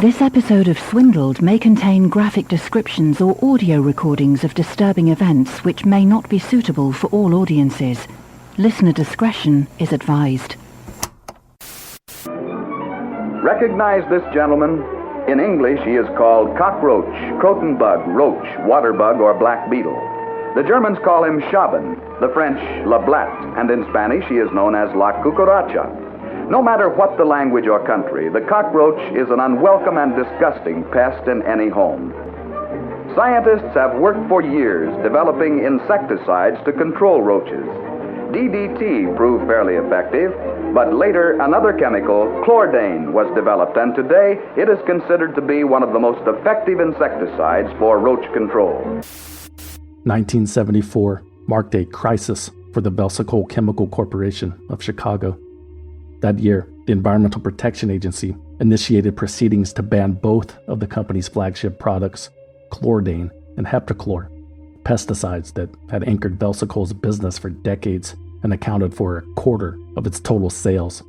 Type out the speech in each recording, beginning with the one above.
This episode of Swindled may contain graphic descriptions or audio recordings of disturbing events which may not be suitable for all audiences. Listener discretion is advised. Recognize this gentleman. In English, he is called cockroach, croton bug, roach, water bug, or black beetle. The Germans call him Schaben, the French la blatte, and in Spanish he is known as la cucaracha. No matter what the language or country, the cockroach is an unwelcome and disgusting pest in any home. Scientists have worked for years developing insecticides to control roaches. DDT proved fairly effective, but later another chemical, chlordane, was developed, and today it is considered to be one of the most effective insecticides for roach control. 1974 marked a crisis for the Velsicol Chemical Corporation of Chicago. That year, the Environmental Protection Agency initiated proceedings to ban both of the company's flagship products, chlordane and heptachlor, pesticides that had anchored Velsicol's business for decades and accounted for a quarter of its total sales.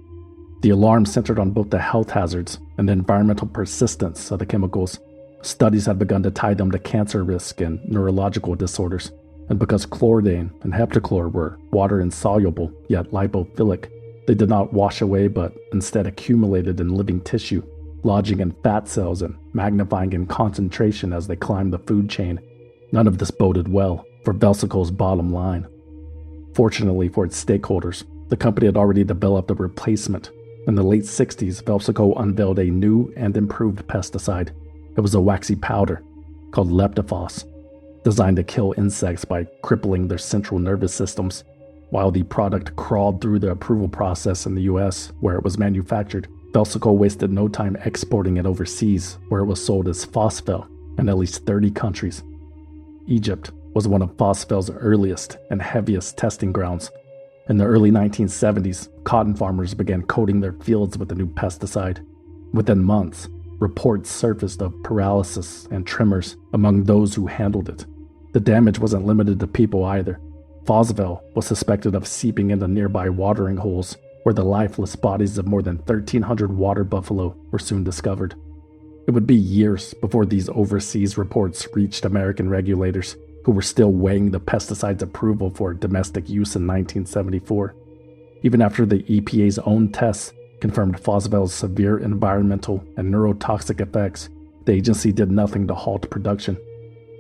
The alarm centered on both the health hazards and the environmental persistence of the chemicals. Studies had begun to tie them to cancer risk and neurological disorders, and because chlordane and heptachlor were water-insoluble yet lipophilic, they did not wash away but instead accumulated in living tissue, lodging in fat cells and magnifying in concentration as they climbed the food chain. None of this boded well for Velsicol's bottom line. Fortunately for its stakeholders, the company had already developed a replacement. In the late 60s, Velsicol unveiled a new and improved pesticide. It was a waxy powder called Leptophos, designed to kill insects by crippling their central nervous systems. While the product crawled through the approval process in the US, where it was manufactured, Velsicol wasted no time exporting it overseas, where it was sold as Phosvel in at least 30 countries. Egypt was one of Phosvel's earliest and heaviest testing grounds. In the early 1970s, cotton farmers began coating their fields with the new pesticide. Within months, reports surfaced of paralysis and tremors among those who handled it. The damage wasn't limited to people either. Phosvel was suspected of seeping into nearby watering holes, where the lifeless bodies of more than 1,300 water buffalo were soon discovered. It would be years before these overseas reports reached American regulators, who were still weighing the pesticide's approval for domestic use in 1974. Even after the EPA's own tests confirmed Phosvel's severe environmental and neurotoxic effects, the agency did nothing to halt production.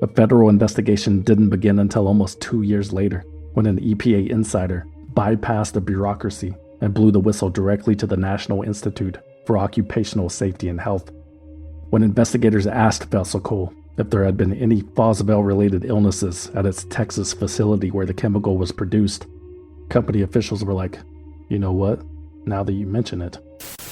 A federal investigation didn't begin until almost 2 years later, when an EPA insider bypassed the bureaucracy and blew the whistle directly to the National Institute for Occupational Safety and Health. When investigators asked Velsicol if there had been any Phosvel-related illnesses at its Texas facility where the chemical was produced, company officials were like, "You know what? Now that you mention it."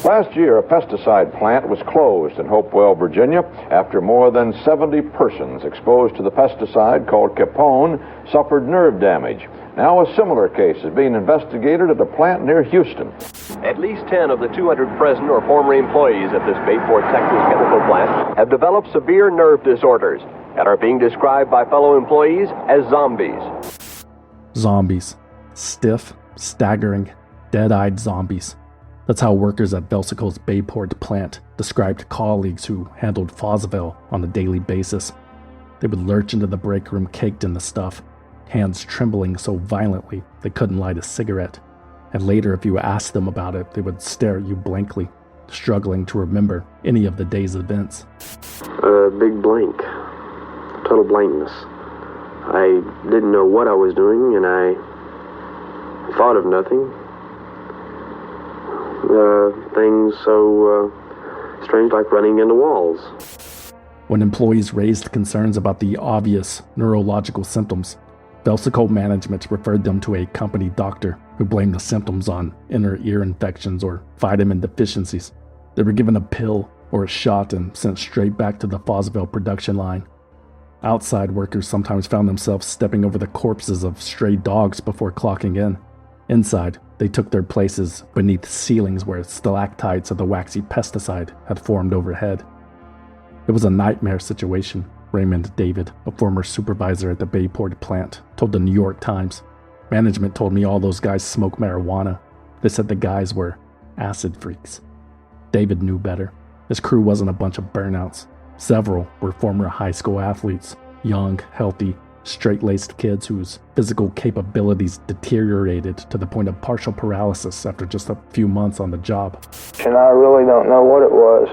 Last year, a pesticide plant was closed in Hopewell, Virginia, after more than 70 persons exposed to the pesticide called Capone suffered nerve damage. Now a similar case is being investigated at a plant near Houston. At least 10 of the 200 present or former employees at this Bayport, Texas chemical plant have developed severe nerve disorders and are being described by fellow employees as zombies. Zombies. Stiff, staggering, dead-eyed zombies. That's how workers at Velsicol's Bayport plant described colleagues who handled Phosvel on a daily basis. They would lurch into the break room caked in the stuff, hands trembling so violently they couldn't light a cigarette. And later, if you asked them about it, they would stare at you blankly, struggling to remember any of the day's events. Big blank. Total blankness. I didn't know what I was doing, and I thought of nothing. Things so strange, like running into walls. When employees raised concerns about the obvious neurological symptoms, Velsicol management referred them to a company doctor who blamed the symptoms on inner ear infections or vitamin deficiencies. They were given a pill or a shot and sent straight back to the Phosvel production line. Outside workers sometimes found themselves stepping over the corpses of stray dogs before clocking in. Inside, they took their places beneath ceilings where stalactites of the waxy pesticide had formed overhead. It was a nightmare situation, Raymond David, a former supervisor at the Bayport plant, told the New York Times. Management told me all those guys smoke marijuana. They said the guys were acid freaks. David knew better. His crew wasn't a bunch of burnouts. Several were former high school athletes, young, healthy, straight-laced kids whose physical capabilities deteriorated to the point of partial paralysis after just a few months on the job. And I really don't know what it was,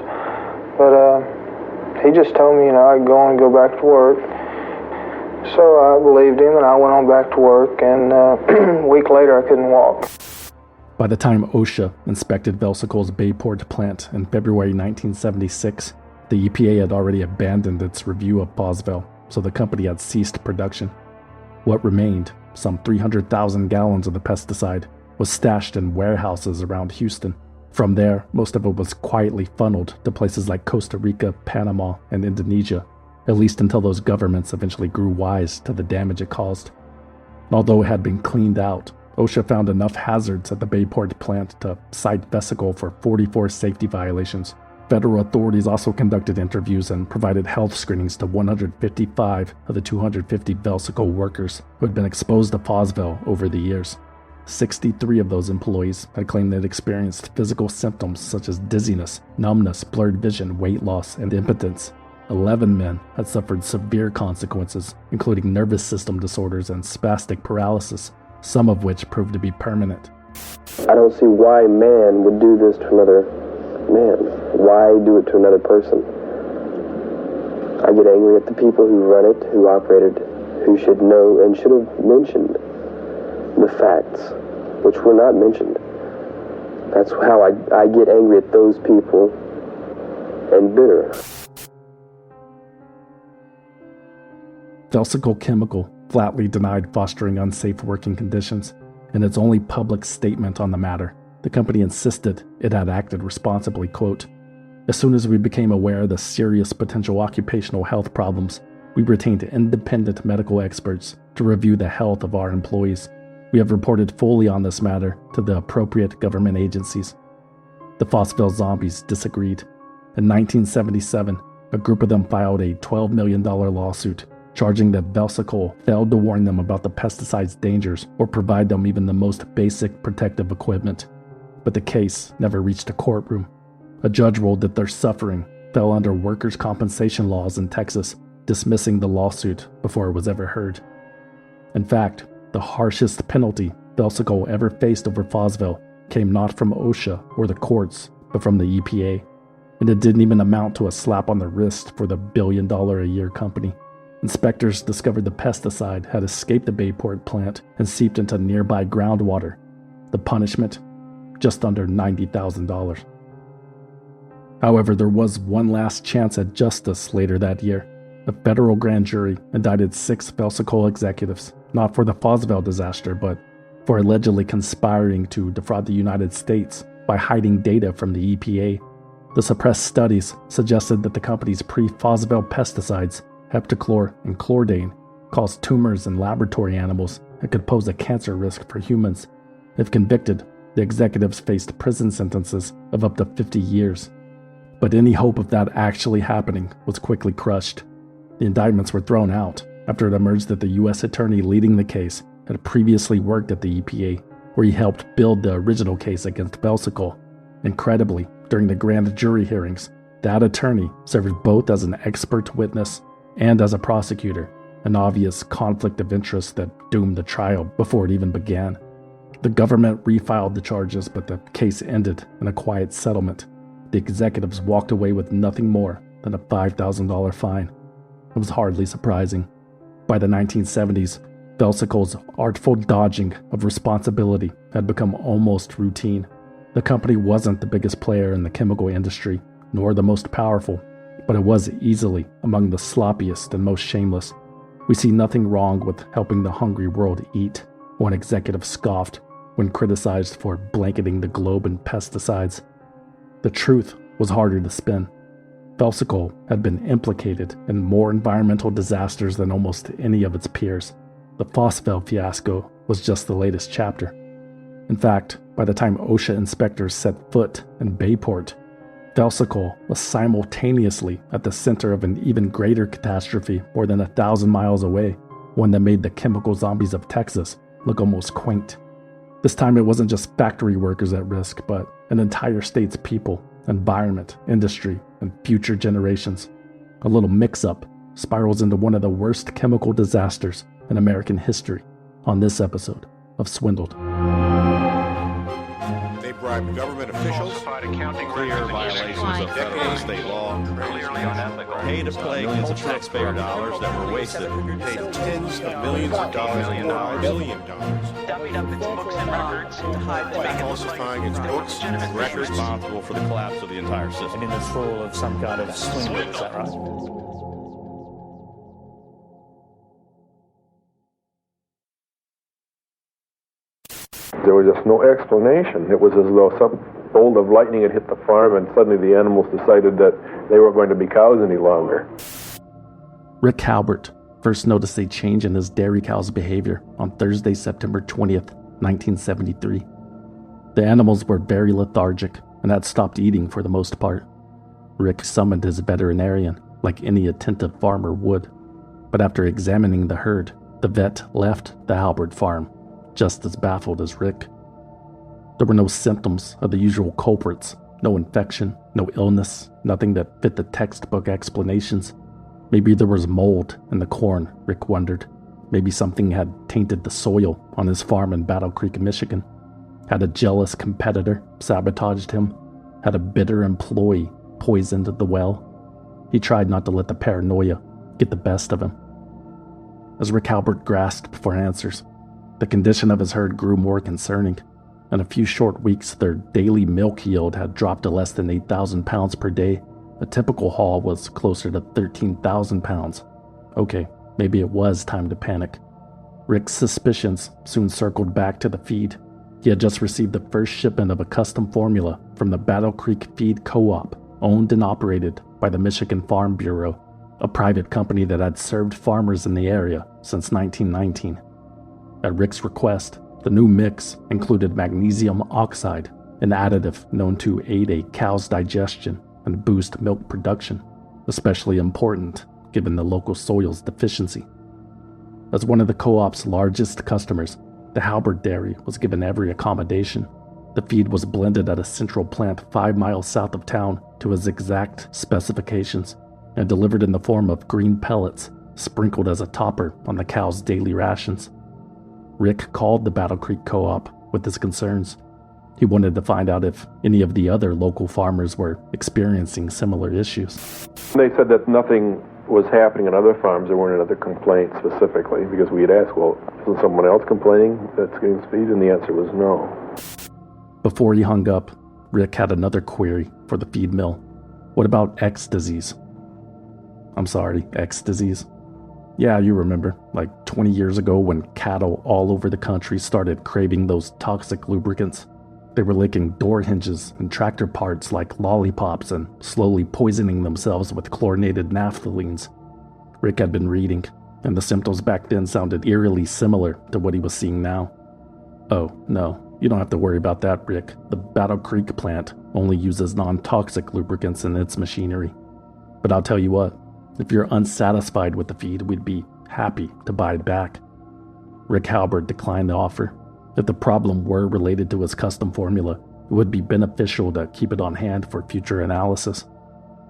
but he just told me, I'd go back to work. So I believed him, and I went on back to work, and a week later I couldn't walk. By the time OSHA inspected Velsicol's Bayport plant in February 1976, the EPA had already abandoned its review of Phosvel, so the company had ceased production. What remained, some 300,000 gallons of the pesticide, was stashed in warehouses around Houston. From there, most of it was quietly funneled to places like Costa Rica, Panama, and Indonesia, at least until those governments eventually grew wise to the damage it caused. Although it had been cleaned out, OSHA found enough hazards at the Bayport plant to cite Vesicle for 44 safety violations. Federal authorities also conducted interviews and provided health screenings to 155 of the 250 Vesicle workers who had been exposed to Phosvel over the years. 63 of those employees had claimed they'd experienced physical symptoms such as dizziness, numbness, blurred vision, weight loss, and impotence. 11 men had suffered severe consequences, including nervous system disorders and spastic paralysis, some of which proved to be permanent. I don't see why man would do this to another man. Why do it to another person? I get angry at the people who run it, who operate it, who should know and should have mentioned the facts, which were not mentioned. That's how I get angry at those people and bitter. Vesicle Chemical flatly denied fostering unsafe working conditions. In its only public statement on the matter, the company insisted it had acted responsibly, quote, "As soon as we became aware of the serious potential occupational health problems, we retained independent medical experts to review the health of our employees. We have reported fully on this matter to the appropriate government agencies." The Phosvel zombies disagreed. In 1977, a group of them filed a $12 million lawsuit, charging that Vesicle failed to warn them about the pesticide's dangers or provide them even the most basic protective equipment. But the case never reached a courtroom. A judge ruled that their suffering fell under workers' compensation laws in Texas, dismissing the lawsuit before it was ever heard. In fact, the harshest penalty Vesicle ever faced over Phosvel came not from OSHA or the courts, but from the EPA. And it didn't even amount to a slap on the wrist for the billion-dollar-a-year company. Inspectors discovered the pesticide had escaped the Bayport plant and seeped into nearby groundwater. The punishment? Just under $90,000. However, there was one last chance at justice later that year. A federal grand jury indicted 6 Vesicle executives, not for the Phosvel disaster, but for allegedly conspiring to defraud the United States by hiding data from the EPA. The suppressed studies suggested that the company's pre-Phosvel pesticides, heptachlor and chlordane, caused tumors in laboratory animals and could pose a cancer risk for humans. If convicted, the executives faced prison sentences of up to 50 years. But any hope of that actually happening was quickly crushed. The indictments were thrown out after it emerged that the U.S. attorney leading the case had previously worked at the EPA, where he helped build the original case against Vesicle. Incredibly, during the grand jury hearings, that attorney served both as an expert witness and as a prosecutor, an obvious conflict of interest that doomed the trial before it even began. The government refiled the charges, but the case ended in a quiet settlement. The executives walked away with nothing more than a $5,000 fine. It was hardly surprising. By the 1970s, Vesicle's artful dodging of responsibility had become almost routine. The company wasn't the biggest player in the chemical industry, nor the most powerful, but it was easily among the sloppiest and most shameless. We see nothing wrong with helping the hungry world eat, one executive scoffed when criticized for blanketing the globe in pesticides. The truth was harder to spin. Vesicle had been implicated in more environmental disasters than almost any of its peers. The Phosvel fiasco was just the latest chapter. In fact, by the time OSHA inspectors set foot in Bayport, Vesicle was simultaneously at the center of an even greater catastrophe more than 1,000 miles away, one that made the chemical zombies of Texas look almost quaint. This time it wasn't just factory workers at risk, but an entire state's people, environment, industry, and future generations. A little mix-up spirals into one of the worst chemical disasters in American history on this episode of Swindled. They bribed government officials, clear violations of federal and state law, paid to play millions of taxpayer dollars that were wasted, paid tens of millions of dollars in $1 billion. Dummied up its books and records to hide the Falsifying its books and records responsible for the collapse of the entire system. And in the full of some kind of swindle, is that right? There was just no explanation. It was as though some bolt of lightning had hit the farm and suddenly the animals decided that they weren't going to be cows any longer. Rick Halbert first noticed a change in his dairy cow's behavior on Thursday, September 20th, 1973. The animals were very lethargic and had stopped eating for the most part. Rick summoned his veterinarian, like any attentive farmer would. But after examining the herd, the vet left the Halbert farm, just as baffled as Rick. There were no symptoms of the usual culprits, no infection, no illness, nothing that fit the textbook explanations. Maybe there was mold in the corn, Rick wondered. Maybe something had tainted the soil on his farm in Battle Creek, Michigan. Had a jealous competitor sabotaged him? Had a bitter employee poisoned the well? He tried not to let the paranoia get the best of him. As Rick Halbert grasped for answers, the condition of his herd grew more concerning. In a few short weeks, their daily milk yield had dropped to less than 8,000 pounds per day. A typical haul was closer to 13,000 pounds. Okay, maybe it was time to panic. Rick's suspicions soon circled back to the feed. He had just received the first shipment of a custom formula from the Battle Creek Feed Co-op, owned and operated by the Michigan Farm Bureau, a private company that had served farmers in the area since 1919. At Rick's request, the new mix included magnesium oxide, an additive known to aid a cow's digestion and boost milk production, especially important given the local soil's deficiency. As one of the co-op's largest customers, the Halbert Dairy was given every accommodation. The feed was blended at a central plant 5 miles south of town to his exact specifications and delivered in the form of green pellets sprinkled as a topper on the cow's daily rations. Rick called the Battle Creek Co-op with his concerns. He wanted to find out if any of the other local farmers were experiencing similar issues. They said that nothing was happening on other farms. There weren't any other complaints specifically, because we had asked, well, isn't someone else complaining that's getting feed? And the answer was no. Before he hung up, Rick had another query for the feed mill. What about X disease? I'm sorry, X disease? Yeah, you remember, like 20 years ago when cattle all over the country started craving those toxic lubricants. They were licking door hinges and tractor parts like lollipops and slowly poisoning themselves with chlorinated naphthalines. Rick had been reading, and the symptoms back then sounded eerily similar to what he was seeing now. Oh, no, you don't have to worry about that, Rick. The Battle Creek plant only uses non-toxic lubricants in its machinery. But I'll tell you what, if you're unsatisfied with the feed, we'd be happy to buy it back. Rick Halbert declined the offer. If the problem were related to his custom formula, it would be beneficial to keep it on hand for future analysis.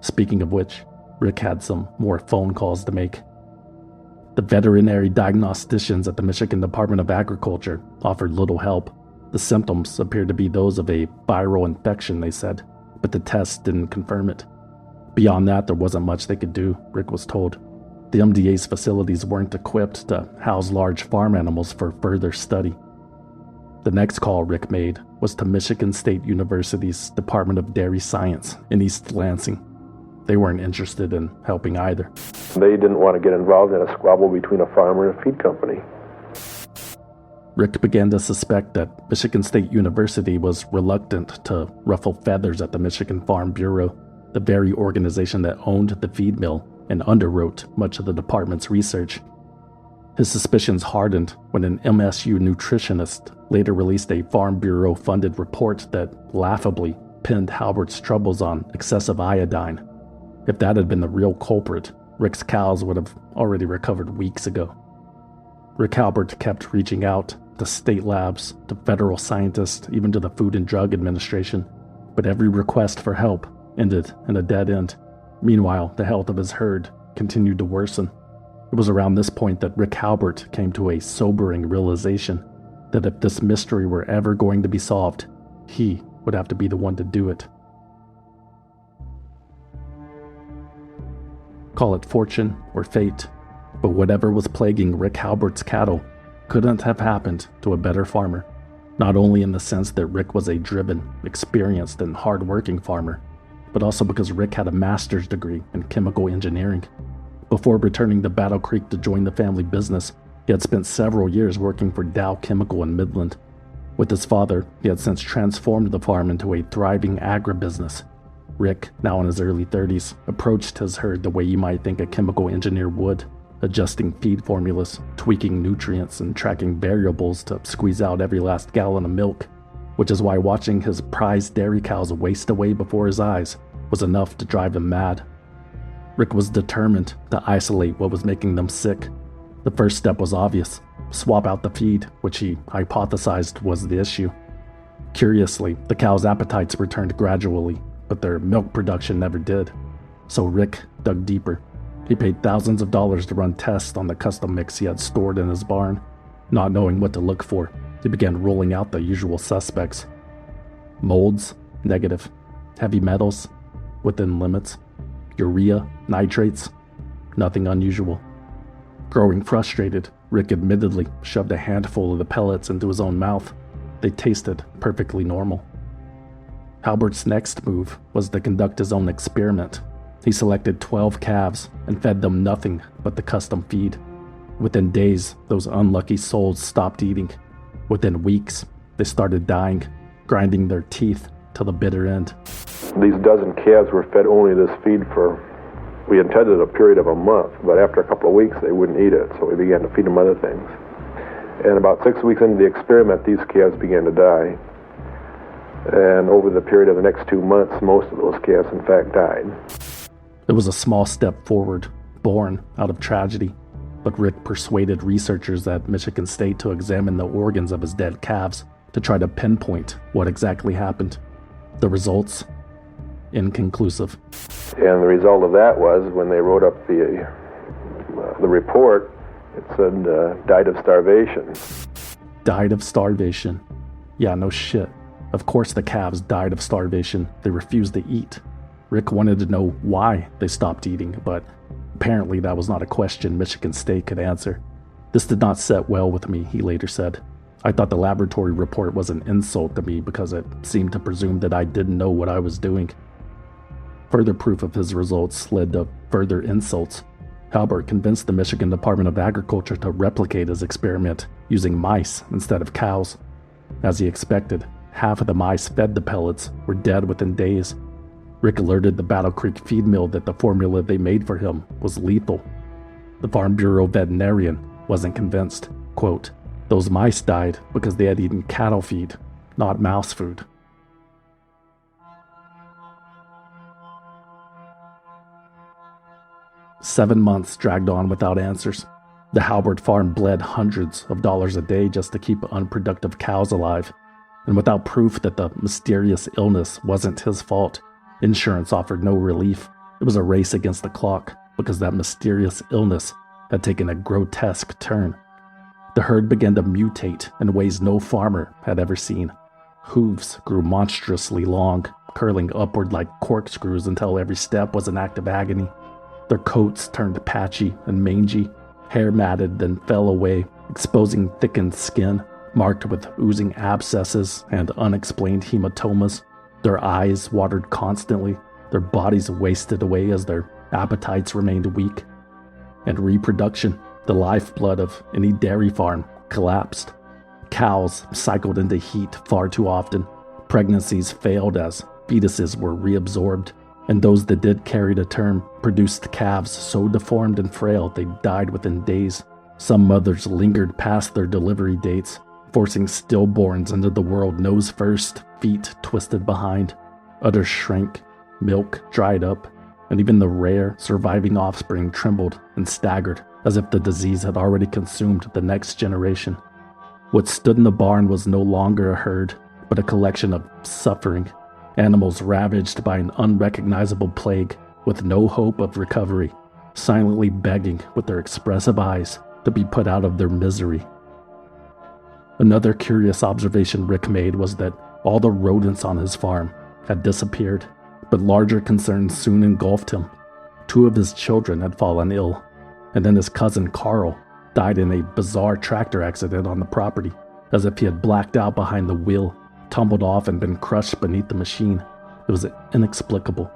Speaking of which, Rick had some more phone calls to make. The veterinary diagnosticians at the Michigan Department of Agriculture offered little help. The symptoms appeared to be those of a viral infection, they said, but the tests didn't confirm it. Beyond that, there wasn't much they could do, Rick was told. The MDA's facilities weren't equipped to house large farm animals for further study. The next call Rick made was to Michigan State University's Department of Dairy Science in East Lansing. They weren't interested in helping either. They didn't want to get involved in a squabble between a farmer and a feed company. Rick began to suspect that Michigan State University was reluctant to ruffle feathers at the Michigan Farm Bureau, the very organization that owned the feed mill and underwrote much of the department's research. His suspicions hardened when an MSU nutritionist later released a Farm Bureau-funded report that laughably pinned Halbert's troubles on excessive iodine. If that had been the real culprit, Rick's cows would have already recovered weeks ago. Rick Halbert kept reaching out to state labs, to federal scientists, even to the Food and Drug Administration, but every request for help ended in a dead end. Meanwhile, the health of his herd continued to worsen. It was around this point that Rick Halbert came to a sobering realization that if this mystery were ever going to be solved, he would have to be the one to do it. Call it fortune or fate, but whatever was plaguing Rick Halbert's cattle couldn't have happened to a better farmer. Not only in the sense that Rick was a driven, experienced, and hard-working farmer, but also because Rick had a master's degree in chemical engineering. Before returning to Battle Creek to join the family business, he had spent several years working for Dow Chemical in Midland. With his father, he had since transformed the farm into a thriving agribusiness. Rick, now in his early 30s, approached his herd the way you might think a chemical engineer would, adjusting feed formulas, tweaking nutrients, and tracking variables to squeeze out every last gallon of milk, which is why watching his prized dairy cows waste away before his eyes was enough to drive him mad. Rick was determined to isolate what was making them sick. The first step was obvious: swap out the feed, which he hypothesized was the issue. Curiously, the cows' appetites returned gradually, but their milk production never did. So Rick dug deeper. He paid thousands of dollars to run tests on the custom mix he had stored in his barn. Not knowing what to look for, he began rolling out the usual suspects. Molds, negative. Heavy metals, within limits. Urea, nitrates, nothing unusual. Growing frustrated, Rick admittedly shoved a handful of the pellets into his own mouth. They tasted perfectly normal. Halbert's next move was to conduct his own experiment. He selected 12 calves and fed them nothing but the custom feed. Within days, those unlucky souls stopped eating. Within weeks, they started dying, grinding their teeth to the bitter end. These dozen calves were fed only this feed for, we intended a period of a month, but after a couple of weeks they wouldn't eat it, so we began to feed them other things. And about 6 weeks into the experiment, these calves began to die. And over the period of the next 2 months, most of those calves in fact died. It was a small step forward, born out of tragedy, but Rick persuaded researchers at Michigan State to examine the organs of his dead calves to try to pinpoint what exactly happened. The results? Inconclusive. And the result of that was, when they wrote up the report, it said, died of starvation. Died of starvation. Yeah, no shit. Of course the calves died of starvation. They refused to eat. Rick wanted to know why they stopped eating, but apparently that was not a question Michigan State could answer. This did not set well with me, he later said. I thought the laboratory report was an insult to me because it seemed to presume that I didn't know what I was doing. Further proof of his results led to further insults. Halbert convinced the Michigan Department of Agriculture to replicate his experiment using mice instead of cows. As he expected, half of the mice fed the pellets were dead within days. Rick alerted the Battle Creek feed mill that the formula they made for him was lethal. The Farm Bureau veterinarian wasn't convinced. Quote, "Those mice died because they had eaten cattle feed, not mouse food." Seven months dragged on without answers. The Halbert farm bled hundreds of dollars a day just to keep unproductive cows alive. And without proof that the mysterious illness wasn't his fault, insurance offered no relief. It was a race against the clock because that mysterious illness had taken a grotesque turn. The herd began to mutate in ways no farmer had ever seen. Hooves grew monstrously long, curling upward like corkscrews until every step was an act of agony. Their coats turned patchy and mangy, hair matted then fell away, exposing thickened skin, marked with oozing abscesses and unexplained hematomas. Their eyes watered constantly, their bodies wasted away as their appetites remained weak. And reproduction, the lifeblood of any dairy farm, collapsed. Cows cycled into heat far too often. Pregnancies failed as fetuses were reabsorbed. And those that did carry to term produced calves so deformed and frail they died within days. Some mothers lingered past their delivery dates, forcing stillborns into the world nose first, feet twisted behind. Others shrank, milk dried up, and even the rare surviving offspring trembled and staggered as if the disease had already consumed the next generation. What stood in the barn was no longer a herd, but a collection of suffering, animals ravaged by an unrecognizable plague with no hope of recovery, silently begging with their expressive eyes to be put out of their misery. Another curious observation Rick made was that all the rodents on his farm had disappeared, but larger concerns soon engulfed him. 2 of his children had fallen ill, and then his cousin Carl died in a bizarre tractor accident on the property, as if he had blacked out behind the wheel, tumbled off, and been crushed beneath the machine. It was inexplicable.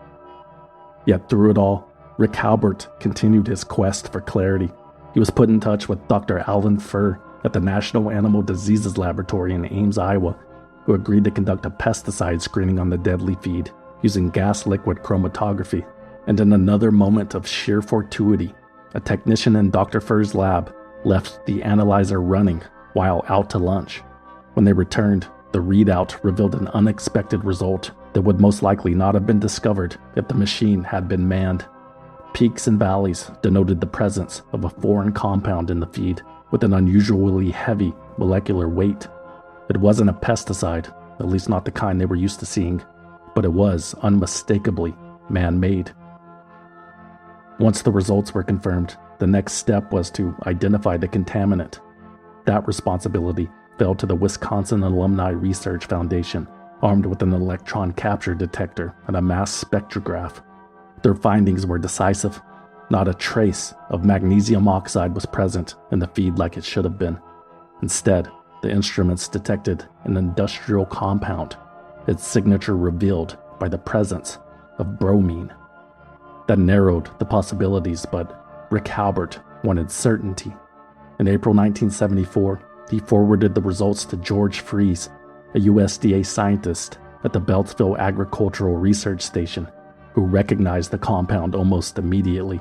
Yet through it all, Rick Halbert continued his quest for clarity. He was put in touch with Dr. Alan Furr at the National Animal Diseases Laboratory in Ames, Iowa, who agreed to conduct a pesticide screening on the deadly feed using gas liquid chromatography. And in another moment of sheer fortuity, a technician in Dr. Furr's lab left the analyzer running while out to lunch. When they returned, the readout revealed an unexpected result that would most likely not have been discovered if the machine had been manned. Peaks and valleys denoted the presence of a foreign compound in the feed with an unusually heavy molecular weight. It wasn't a pesticide, at least not the kind they were used to seeing, but it was unmistakably man-made. Once the results were confirmed, the next step was to identify the contaminant. That responsibility fell to the Wisconsin Alumni Research Foundation, armed with an electron capture detector and a mass spectrograph. Their findings were decisive. Not a trace of magnesium oxide was present in the feed like it should have been. Instead, the instruments detected an industrial compound, its signature revealed by the presence of bromine. That narrowed the possibilities, but Rick Halbert wanted certainty. In April 1974, he forwarded the results to George Fries, a USDA scientist at the Beltsville Agricultural Research Station, who recognized the compound almost immediately.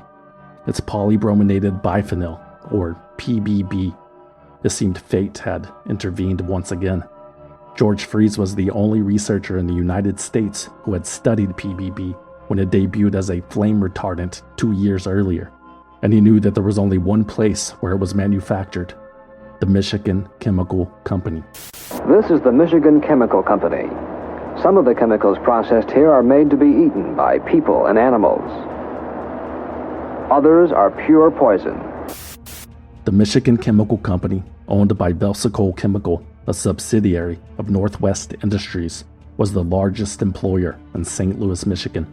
It's polybrominated biphenyl, or PBB. It seemed fate had intervened once again. George Fries was the only researcher in the United States who had studied PBB when it debuted as a flame retardant 2 years earlier, and he knew that there was only one place where it was manufactured: the Michigan Chemical Company. This is the Michigan Chemical Company. Some of the chemicals processed here are made to be eaten by people and animals. Others are pure poison. The Michigan Chemical Company, owned by Velsicol Chemical, a subsidiary of Northwest Industries, was the largest employer in St. Louis, Michigan,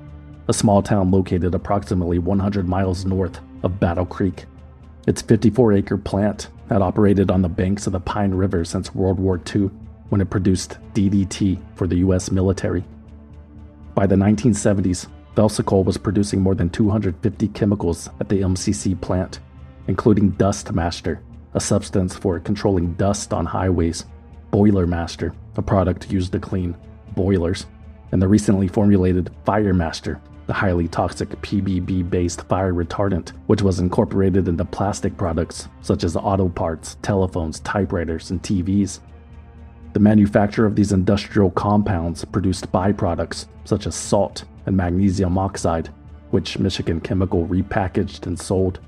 a small town located approximately 100 miles north of Battle Creek. Its 54-acre plant had operated on the banks of the Pine River since World War II, when it produced DDT for the U.S. military. By the 1970s, Velsicol was producing more than 250 chemicals at the MCC plant, including Dust Master, a substance for controlling dust on highways, Boiler Master, a product used to clean boilers, and the recently formulated Fire Master, the highly toxic PBB-based fire retardant, which was incorporated into plastic products such as auto parts, telephones, typewriters, and TVs. The manufacture of these industrial compounds produced byproducts such as salt and magnesium oxide, which Michigan Chemical repackaged and sold.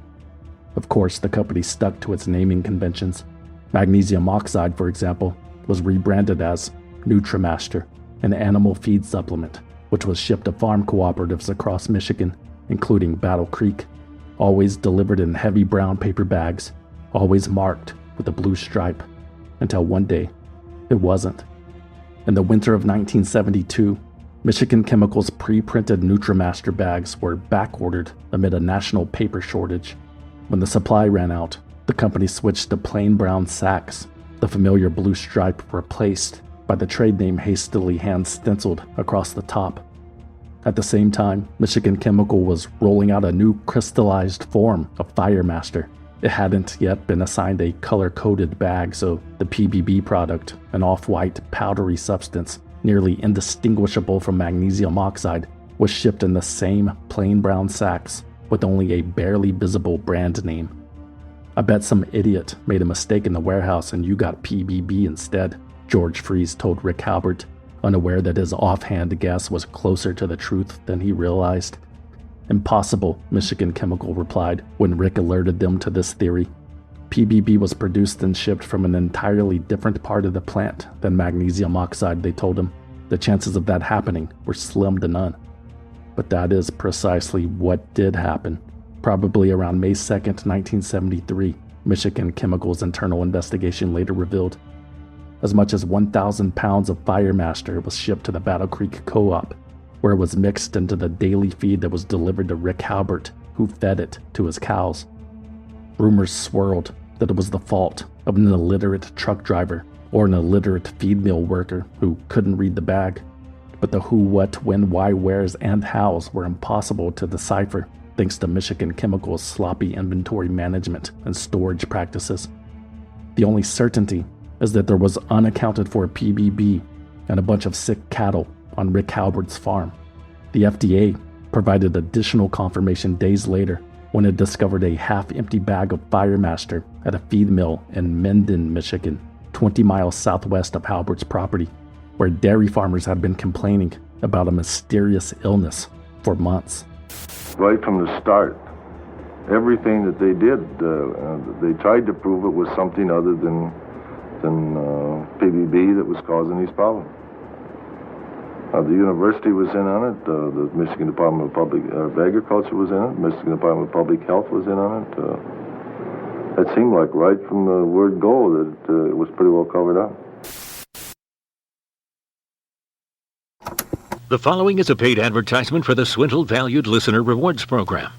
Of course, the company stuck to its naming conventions. Magnesium oxide, for example, was rebranded as Nutrimaster, an animal feed supplement, which was shipped to farm cooperatives across Michigan, including Battle Creek, always delivered in heavy brown paper bags, always marked with a blue stripe, until one day, it wasn't. In the winter of 1972, Michigan Chemical's pre-printed Nutrimaster bags were back-ordered amid a national paper shortage. When the supply ran out, the company switched to plain brown sacks, the familiar blue stripe replaced by the trade name hastily hand-stenciled across the top. At the same time, Michigan Chemical was rolling out a new crystallized form of Fire Master. It hadn't yet been assigned a color-coded bag, so the PBB product, an off-white powdery substance nearly indistinguishable from magnesium oxide, was shipped in the same plain brown sacks with only a barely visible brand name. I bet some idiot made a mistake in the warehouse and you got PBB instead, George Fries told Rick Halbert, unaware that his offhand guess was closer to the truth than he realized. Impossible, Michigan Chemical replied when Rick alerted them to this theory. PBB was produced and shipped from an entirely different part of the plant than magnesium oxide, they told him. the chances of that happening were slim to none. But that is precisely what did happen. Probably around May 2nd, 1973, Michigan Chemical's internal investigation later revealed as much as 1,000 pounds of Firemaster was shipped to the Battle Creek Co-op, where it was mixed into the daily feed that was delivered to Rick Halbert, who fed it to his cows. Rumors swirled that it was the fault of an illiterate truck driver or an illiterate feed mill worker who couldn't read the bag. But the who, what, when, why, wheres, and hows were impossible to decipher thanks to Michigan Chemical's sloppy inventory management and storage practices. The only certainty is that there was unaccounted for PBB and a bunch of sick cattle on Rick Halbert's farm. The FDA provided additional confirmation days later when it discovered a half-empty bag of Firemaster at a feed mill in Mendon, Michigan, 20 miles southwest of Halbert's property, where dairy farmers had been complaining about a mysterious illness for months. Right from the start, everything that they did, they tried to prove it was something other than PBB that was causing these problems. The university was in on it, the Michigan Department of Agriculture was in it, Michigan Department of Public Health was in on it. It seemed like right from the word go that it was pretty well covered up. The following is a paid advertisement for the Swindle Valued Listener Rewards Program.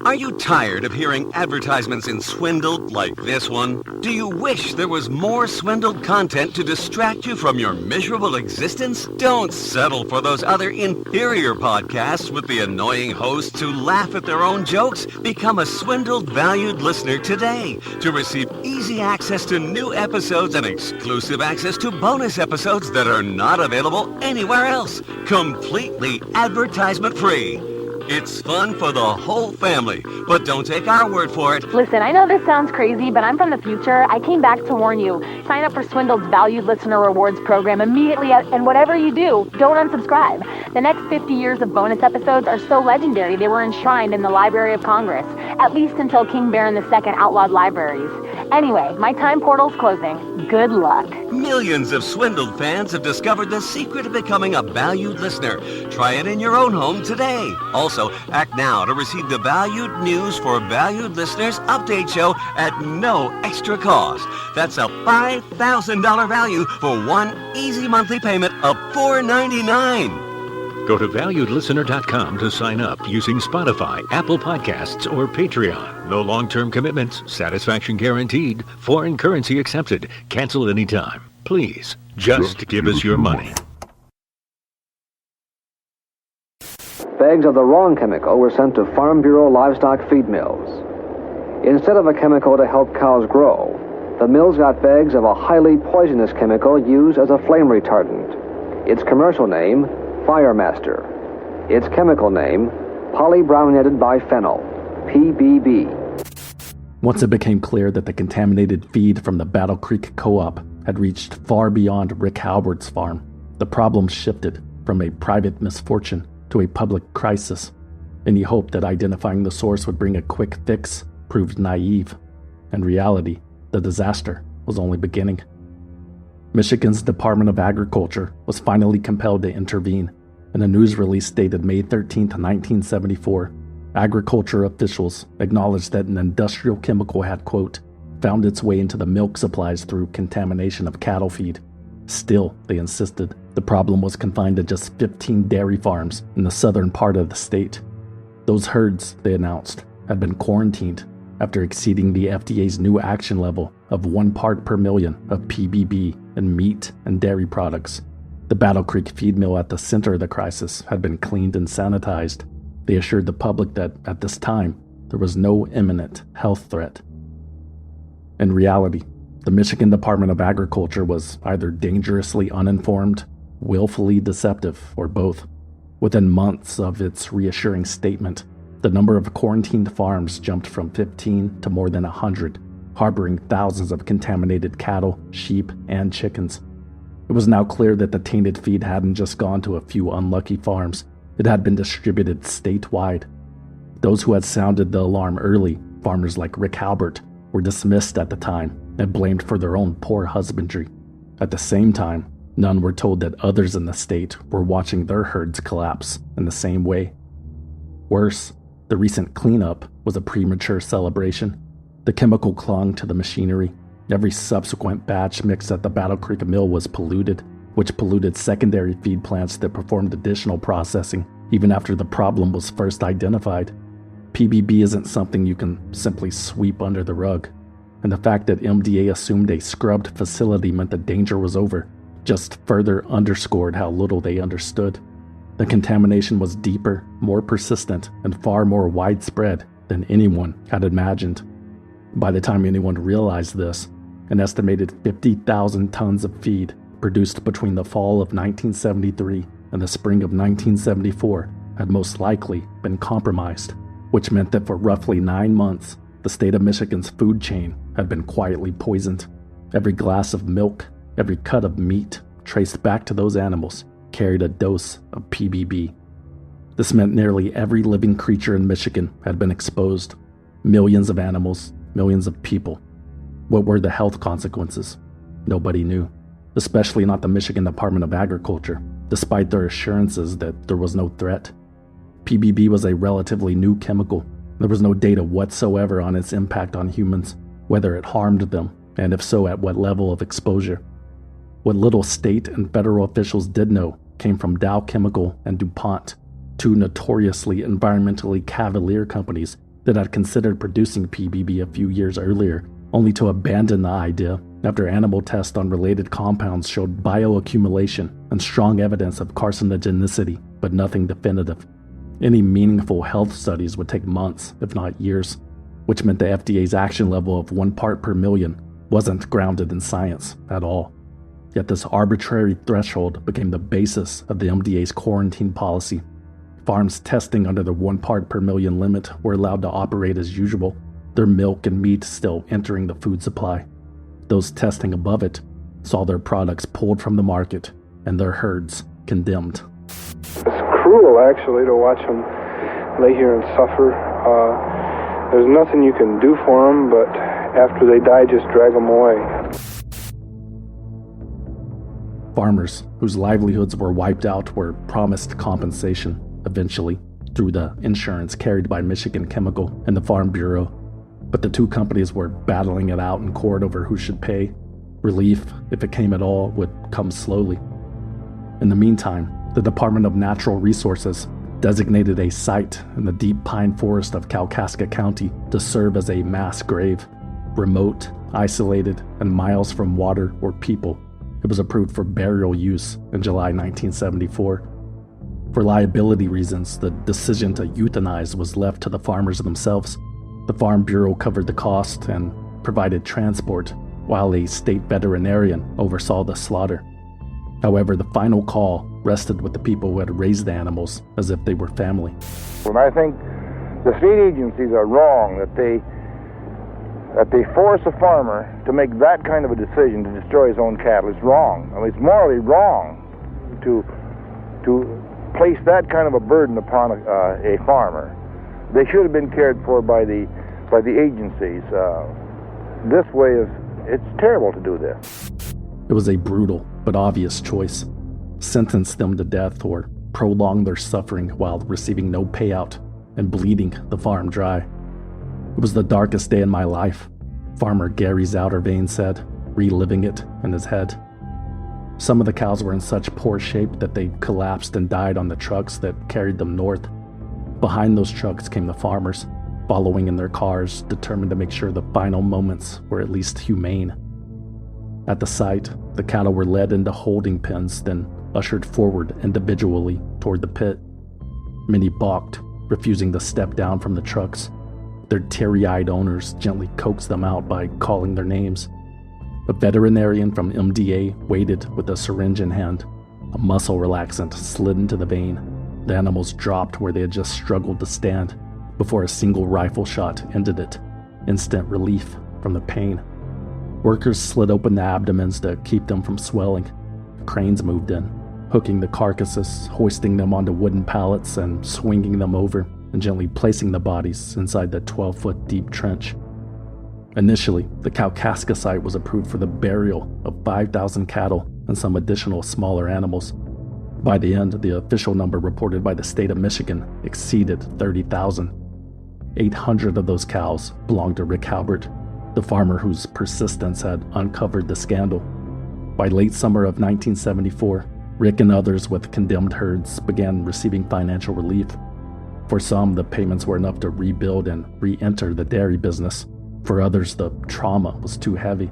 Are you tired of hearing advertisements in swindled like this one? Do you wish there was more swindled content to distract you from your miserable existence? Don't settle for those other inferior podcasts with the annoying hosts who laugh at their own jokes. Become a Swindled Valued Listener today to receive easy access to new episodes and exclusive access to bonus episodes that are not available anywhere else. Completely advertisement free. It's fun for the whole family, but don't take our word for it. Listen, I know this sounds crazy, but I'm from the future. I came back to warn you. Sign up for Swindled's Valued Listener Rewards program immediately, and whatever you do, don't unsubscribe. The next 50 years of bonus episodes are so legendary they were enshrined in the Library of Congress, at least until King Baron II outlawed libraries. Anyway, my time portal's closing. Good luck. Millions of Swindled fans have discovered the secret of becoming a valued listener. Try it in your own home today. Also, act now to receive the Valued News for Valued Listeners update show at no extra cost. That's a $5,000 value for one easy monthly payment of $4.99. Go to valuedlistener.com to sign up using Spotify, Apple Podcasts, or Patreon. No long-term commitments, satisfaction guaranteed, foreign currency accepted, cancel anytime. Please, just give us your money. Bags of the wrong chemical were sent to Farm Bureau livestock feed mills. Instead of a chemical to help cows grow, the mills got bags of a highly poisonous chemical used as a flame retardant. Its commercial name, Firemaster. Its chemical name, polybrominated biphenyl, PBB. Once it became clear that the contaminated feed from the Battle Creek Co-op had reached far beyond Rick Halbert's farm, the problem shifted from a private misfortune to a public crisis. Any hope that identifying the source would bring a quick fix proved naive. In reality, the disaster was only beginning. Michigan's Department of Agriculture was finally compelled to intervene. In a news release dated May 13, 1974, agriculture officials acknowledged that an industrial chemical had, quote, found its way into the milk supplies through contamination of cattle feed. Still, they insisted, the problem was confined to just 15 dairy farms in the southern part of the state. Those herds, they announced, had been quarantined after exceeding the FDA's new action level of 1 part per million of PBB in meat and dairy products. The Battle Creek feed mill at the center of the crisis had been cleaned and sanitized. They assured the public that, at this time, there was no imminent health threat. In reality, the Michigan Department of Agriculture was either dangerously uninformed, willfully deceptive, or both. Within months of its reassuring statement, the number of quarantined farms jumped from 15 to more than 100, harboring thousands of contaminated cattle, sheep, and chickens. It was now clear that the tainted feed hadn't just gone to a few unlucky farms. It had been distributed statewide. Those who had sounded the alarm early, farmers like Rick Halbert, were dismissed at the time and blamed for their own poor husbandry. At the same time, None were told that others in the state were watching their herds collapse in the same way. Worse, the recent cleanup was a premature celebration. The chemical clung to the machinery. Every subsequent batch mixed at the Battle Creek mill was polluted, which polluted secondary feed plants that performed additional processing even after the problem was first identified. PBB isn't something you can simply sweep under the rug, and the fact that MDA assumed a scrubbed facility meant the danger was over just further underscored how little they understood. The contamination was deeper, more persistent, and far more widespread than anyone had imagined. By the time anyone realized this, an estimated 50,000 tons of feed produced between the fall of 1973 and the spring of 1974 had most likely been compromised, which meant that for roughly 9 months, the state of Michigan's food chain had been quietly poisoned. Every glass of milk, every cut of meat traced back to those animals carried a dose of PBB. This meant nearly every living creature in Michigan had been exposed. Millions of animals, millions of people. What were the health consequences? Nobody knew, especially not the Michigan Department of Agriculture, despite their assurances that there was no threat. PBB was a relatively new chemical. There was no data whatsoever on its impact on humans, whether it harmed them, and if so, at what level of exposure. What little state and federal officials did know came from Dow Chemical and DuPont, two notoriously environmentally cavalier companies that had considered producing PBB a few years earlier, only to abandon the idea after animal tests on related compounds showed bioaccumulation and strong evidence of carcinogenicity, but nothing definitive. Any meaningful health studies would take months, if not years, which meant the FDA's action level of 1 part per million wasn't grounded in science at all. Yet this arbitrary threshold became the basis of the MDA's quarantine policy. Farms testing under the 1 part per million limit were allowed to operate as usual, their milk and meat still entering the food supply. Those testing above it saw their products pulled from the market and their herds condemned. It's cruel, actually, to watch them lay here and suffer. There's nothing you can do for them, but after they die, just drag them away. Farmers whose livelihoods were wiped out were promised compensation, eventually, through the insurance carried by Michigan Chemical and the Farm Bureau. But the two companies were battling it out in court over who should pay. Relief, if it came at all, would come slowly. In the meantime, the Department of Natural Resources designated a site in the deep pine forest of Kalkaska County to serve as a mass grave. Remote, isolated, and miles from water or people, it was approved for burial use in July 1974. For liability reasons, the decision to euthanize was left to the farmers themselves. The Farm Bureau covered the cost and provided transport, while a state veterinarian oversaw the slaughter. However, the final call rested with the people who had raised the animals as if they were family. Well, I think the state agencies are wrong that they force a farmer to make that kind of a decision to destroy his own cattle. It's wrong. I mean, it's morally wrong to place that kind of a burden upon a farmer. They should have been cared for by the agencies. This way it's terrible to do this. It was a brutal but obvious choice. Sentence them to death or prolong their suffering while receiving no payout and bleeding the farm dry. It was the darkest day in my life, Farmer Gary Zoudervane said, reliving it in his head. Some of the cows were in such poor shape that they collapsed and died on the trucks that carried them north. Behind those trucks came the farmers, following in their cars, determined to make sure the final moments were at least humane. At the site, the cattle were led into holding pens, then ushered forward individually toward the pit. Many balked, refusing to step down from the trucks. Their teary-eyed owners gently coaxed them out by calling their names. A veterinarian from MDA waited with a syringe in hand. A muscle relaxant slid into the vein. The animals dropped where they had just struggled to stand before a single rifle shot ended it. Instant relief from the pain. Workers slid open the abdomens to keep them from swelling. Cranes moved in, hooking the carcasses, hoisting them onto wooden pallets and swinging them over and gently placing the bodies inside the 12-foot deep trench. Initially, the Kalkaska site was approved for the burial of 5,000 cattle and some additional smaller animals. By the end, the official number reported by the state of Michigan exceeded 30,000. 800 of those cows belonged to Rick Halbert, the farmer whose persistence had uncovered the scandal. By late summer of 1974, Rick and others with condemned herds began receiving financial relief. For some, the payments were enough to rebuild and re-enter the dairy business. For others, the trauma was too heavy.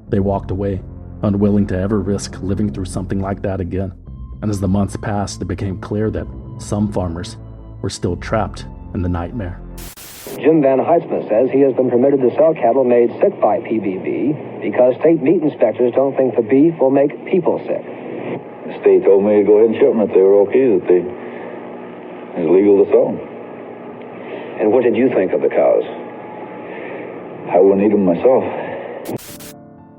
They walked away, unwilling to ever risk living through something like that again. And as the months passed, it became clear that some farmers were still trapped in the nightmare. Jim Van Heitzman says he has been permitted to sell cattle made sick by PBB because state meat inspectors don't think the beef will make people sick. The state told me to go ahead and ship them if they were okay, that it's legal to sell them. And what did you think of the cows? I wouldn't eat them myself.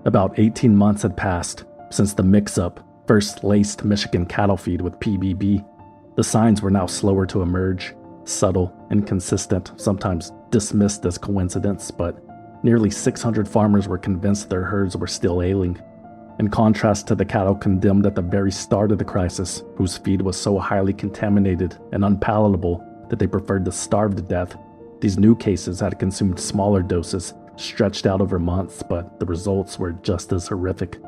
About 18 months had passed since the mix-up first laced Michigan cattle feed with PBB. The signs were now slower to emerge, subtle, inconsistent, sometimes dismissed as coincidence, but nearly 600 farmers were convinced their herds were still ailing. In contrast to the cattle condemned at the very start of the crisis, whose feed was so highly contaminated and unpalatable that they preferred to starve to death, these new cases had consumed smaller doses, stretched out over months, but the results were just as horrific.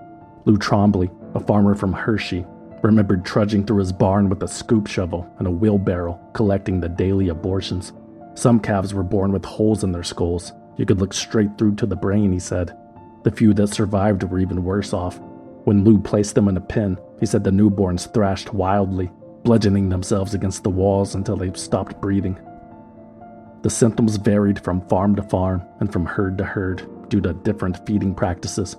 Lou Trombley, a farmer from Hershey, remembered trudging through his barn with a scoop shovel and a wheelbarrow, collecting the daily abortions. Some calves were born with holes in their skulls. You could look straight through to the brain, he said. The few that survived were even worse off. When Lou placed them in a pen, he said the newborns thrashed wildly, bludgeoning themselves against the walls until they stopped breathing. The symptoms varied from farm to farm and from herd to herd due to different feeding practices.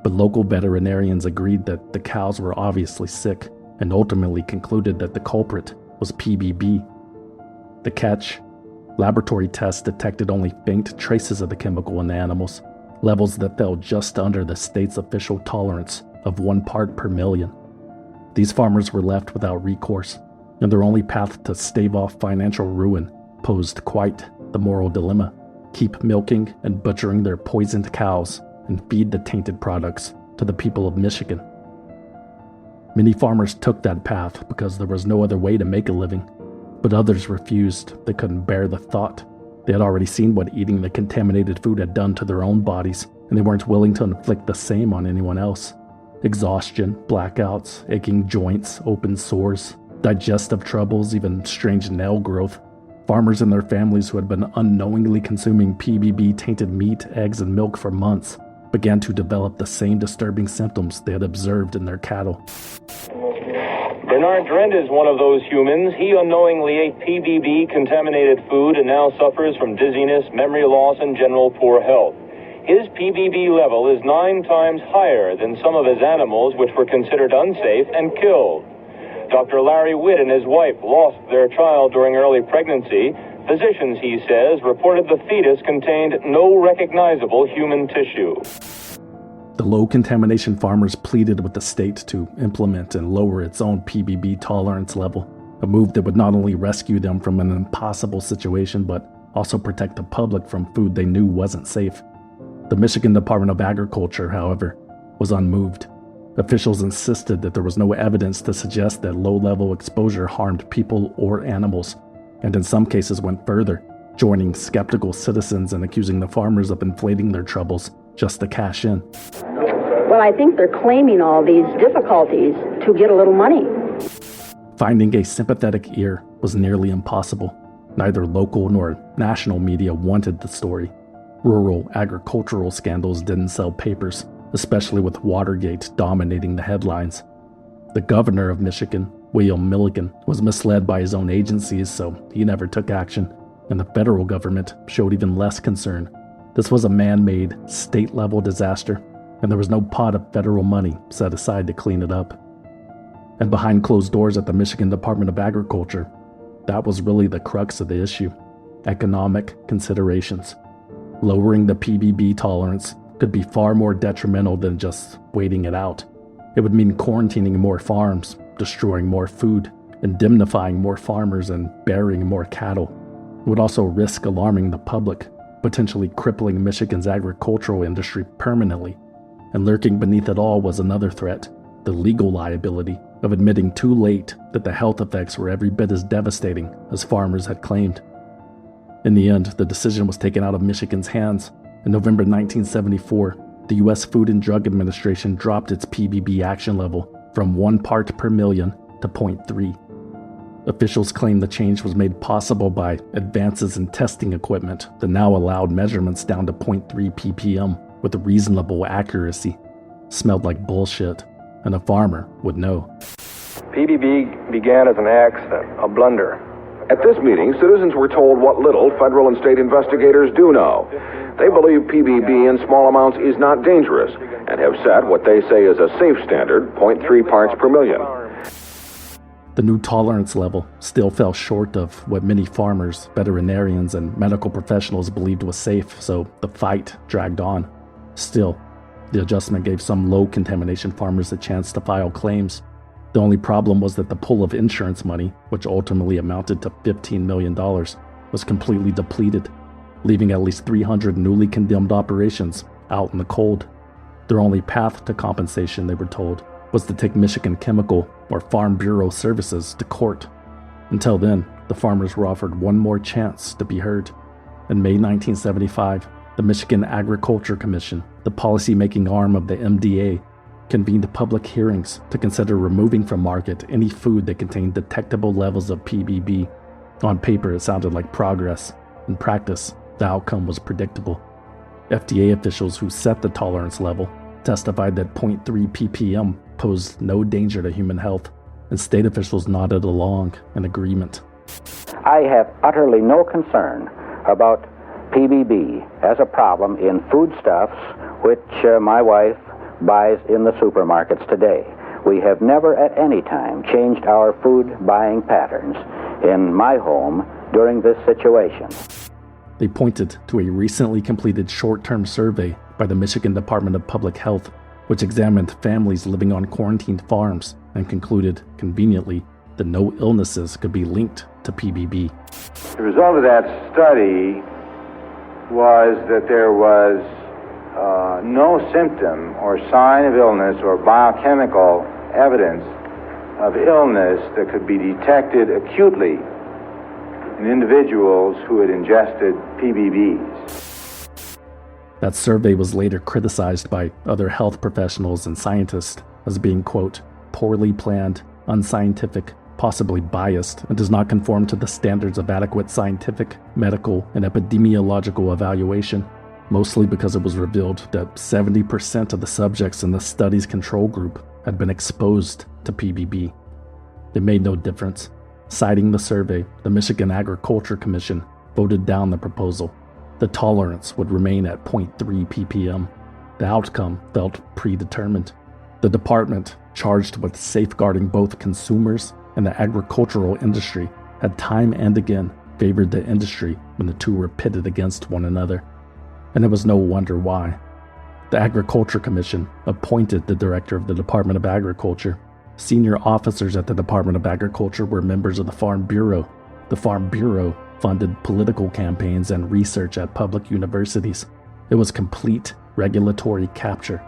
But local veterinarians agreed that the cows were obviously sick and ultimately concluded that the culprit was PBB. The catch? Laboratory tests detected only faint traces of the chemical in the animals, levels that fell just under the state's official tolerance of 1 part per million. These farmers were left without recourse, and their only path to stave off financial ruin posed quite the moral dilemma: keep milking and butchering their poisoned cows and feed the tainted products to the people of Michigan. Many farmers took that path because there was no other way to make a living, but others refused. They couldn't bear the thought. They had already seen what eating the contaminated food had done to their own bodies, and they weren't willing to inflict the same on anyone else. Exhaustion, blackouts, aching joints, open sores, digestive troubles, even strange nail growth. Farmers and their families who had been unknowingly consuming PBB-tainted meat, eggs, and milk for months began to develop the same disturbing symptoms they had observed in their cattle. Bernard Drent is one of those humans. He unknowingly ate PBB-contaminated food and now suffers from dizziness, memory loss, and general poor health. His PBB level is 9 times higher than some of his animals, which were considered unsafe and killed. Dr. Larry Witt and his wife lost their child during early pregnancy. Physicians, he says, reported the fetus contained no recognizable human tissue. The low-contamination farmers pleaded with the state to implement and lower its own PBB tolerance level, a move that would not only rescue them from an impossible situation, but also protect the public from food they knew wasn't safe. The Michigan Department of Agriculture, however, was unmoved. Officials insisted that there was no evidence to suggest that low-level exposure harmed people or animals, and in some cases went further, joining skeptical citizens and accusing the farmers of inflating their troubles just to cash in. Well, I think they're claiming all these difficulties to get a little money. Finding a sympathetic ear was nearly impossible. Neither local nor national media wanted the story. Rural agricultural scandals didn't sell papers, especially with Watergate dominating the headlines. The governor of Michigan, William Milligan, was misled by his own agencies, so he never took action, and the federal government showed even less concern. This was a man-made, state-level disaster, and there was no pot of federal money set aside to clean it up. And behind closed doors at the Michigan Department of Agriculture, that was really the crux of the issue: economic considerations. Lowering the PBB tolerance could be far more detrimental than just waiting it out. It would mean quarantining more farms, destroying more food, indemnifying more farmers, and burying more cattle. It would also risk alarming the public, potentially crippling Michigan's agricultural industry permanently. And lurking beneath it all was another threat: the legal liability of admitting too late that the health effects were every bit as devastating as farmers had claimed. In the end, the decision was taken out of Michigan's hands. In November 1974, the U.S. Food and Drug Administration dropped its PBB action level from 1 part per million to 0.3. Officials claim the change was made possible by advances in testing equipment that now allowed measurements down to 0.3 ppm with reasonable accuracy. Smelled like bullshit, and a farmer would know. PBB began as an accident, a blunder. At this meeting, citizens were told what little federal and state investigators do know. They believe PBB in small amounts is not dangerous and have set what they say is a safe standard, 0.3 parts per million. The new tolerance level still fell short of what many farmers, veterinarians, and medical professionals believed was safe, so the fight dragged on. Still, the adjustment gave some low-contamination farmers a chance to file claims. The only problem was that the pool of insurance money, which ultimately amounted to $15 million, was completely depleted, leaving at least 300 newly condemned operations out in the cold. Their only path to compensation, they were told, was to take Michigan Chemical or Farm Bureau services to court. Until then, the farmers were offered one more chance to be heard. In May 1975, the Michigan Agriculture Commission, the policy-making arm of the MDA, convened public hearings to consider removing from market any food that contained detectable levels of PBB. On paper, it sounded like progress. In practice, the outcome was predictable. FDA officials who set the tolerance level testified that 0.3 ppm posed no danger to human health, and state officials nodded along in agreement. I have utterly no concern about PBB as a problem in foodstuffs which my wife buys in the supermarkets today. We have never at any time changed our food buying patterns in my home during this situation. They pointed to a recently completed short-term survey by the Michigan Department of Public Health, which examined families living on quarantined farms and concluded, conveniently, that no illnesses could be linked to PBB. The result of that study was that there was no symptom or sign of illness or biochemical evidence of illness that could be detected acutely in individuals who had ingested PBBs. That survey was later criticized by other health professionals and scientists as being, quote, poorly planned, unscientific, possibly biased, and does not conform to the standards of adequate scientific, medical, and epidemiological evaluation, mostly because it was revealed that 70% of the subjects in the study's control group had been exposed to PBB. It made no difference. Citing the survey, the Michigan Agriculture Commission voted down the proposal. The tolerance would remain at 0.3 ppm. The outcome felt predetermined. The department, charged with safeguarding both consumers and the agricultural industry, had time and again favored the industry when the two were pitted against one another. And it was no wonder why. The Agriculture Commission appointed the director of the Department of Agriculture. Senior officers at the Department of Agriculture were members of the Farm Bureau. The Farm Bureau funded political campaigns and research at public universities. It was complete regulatory capture.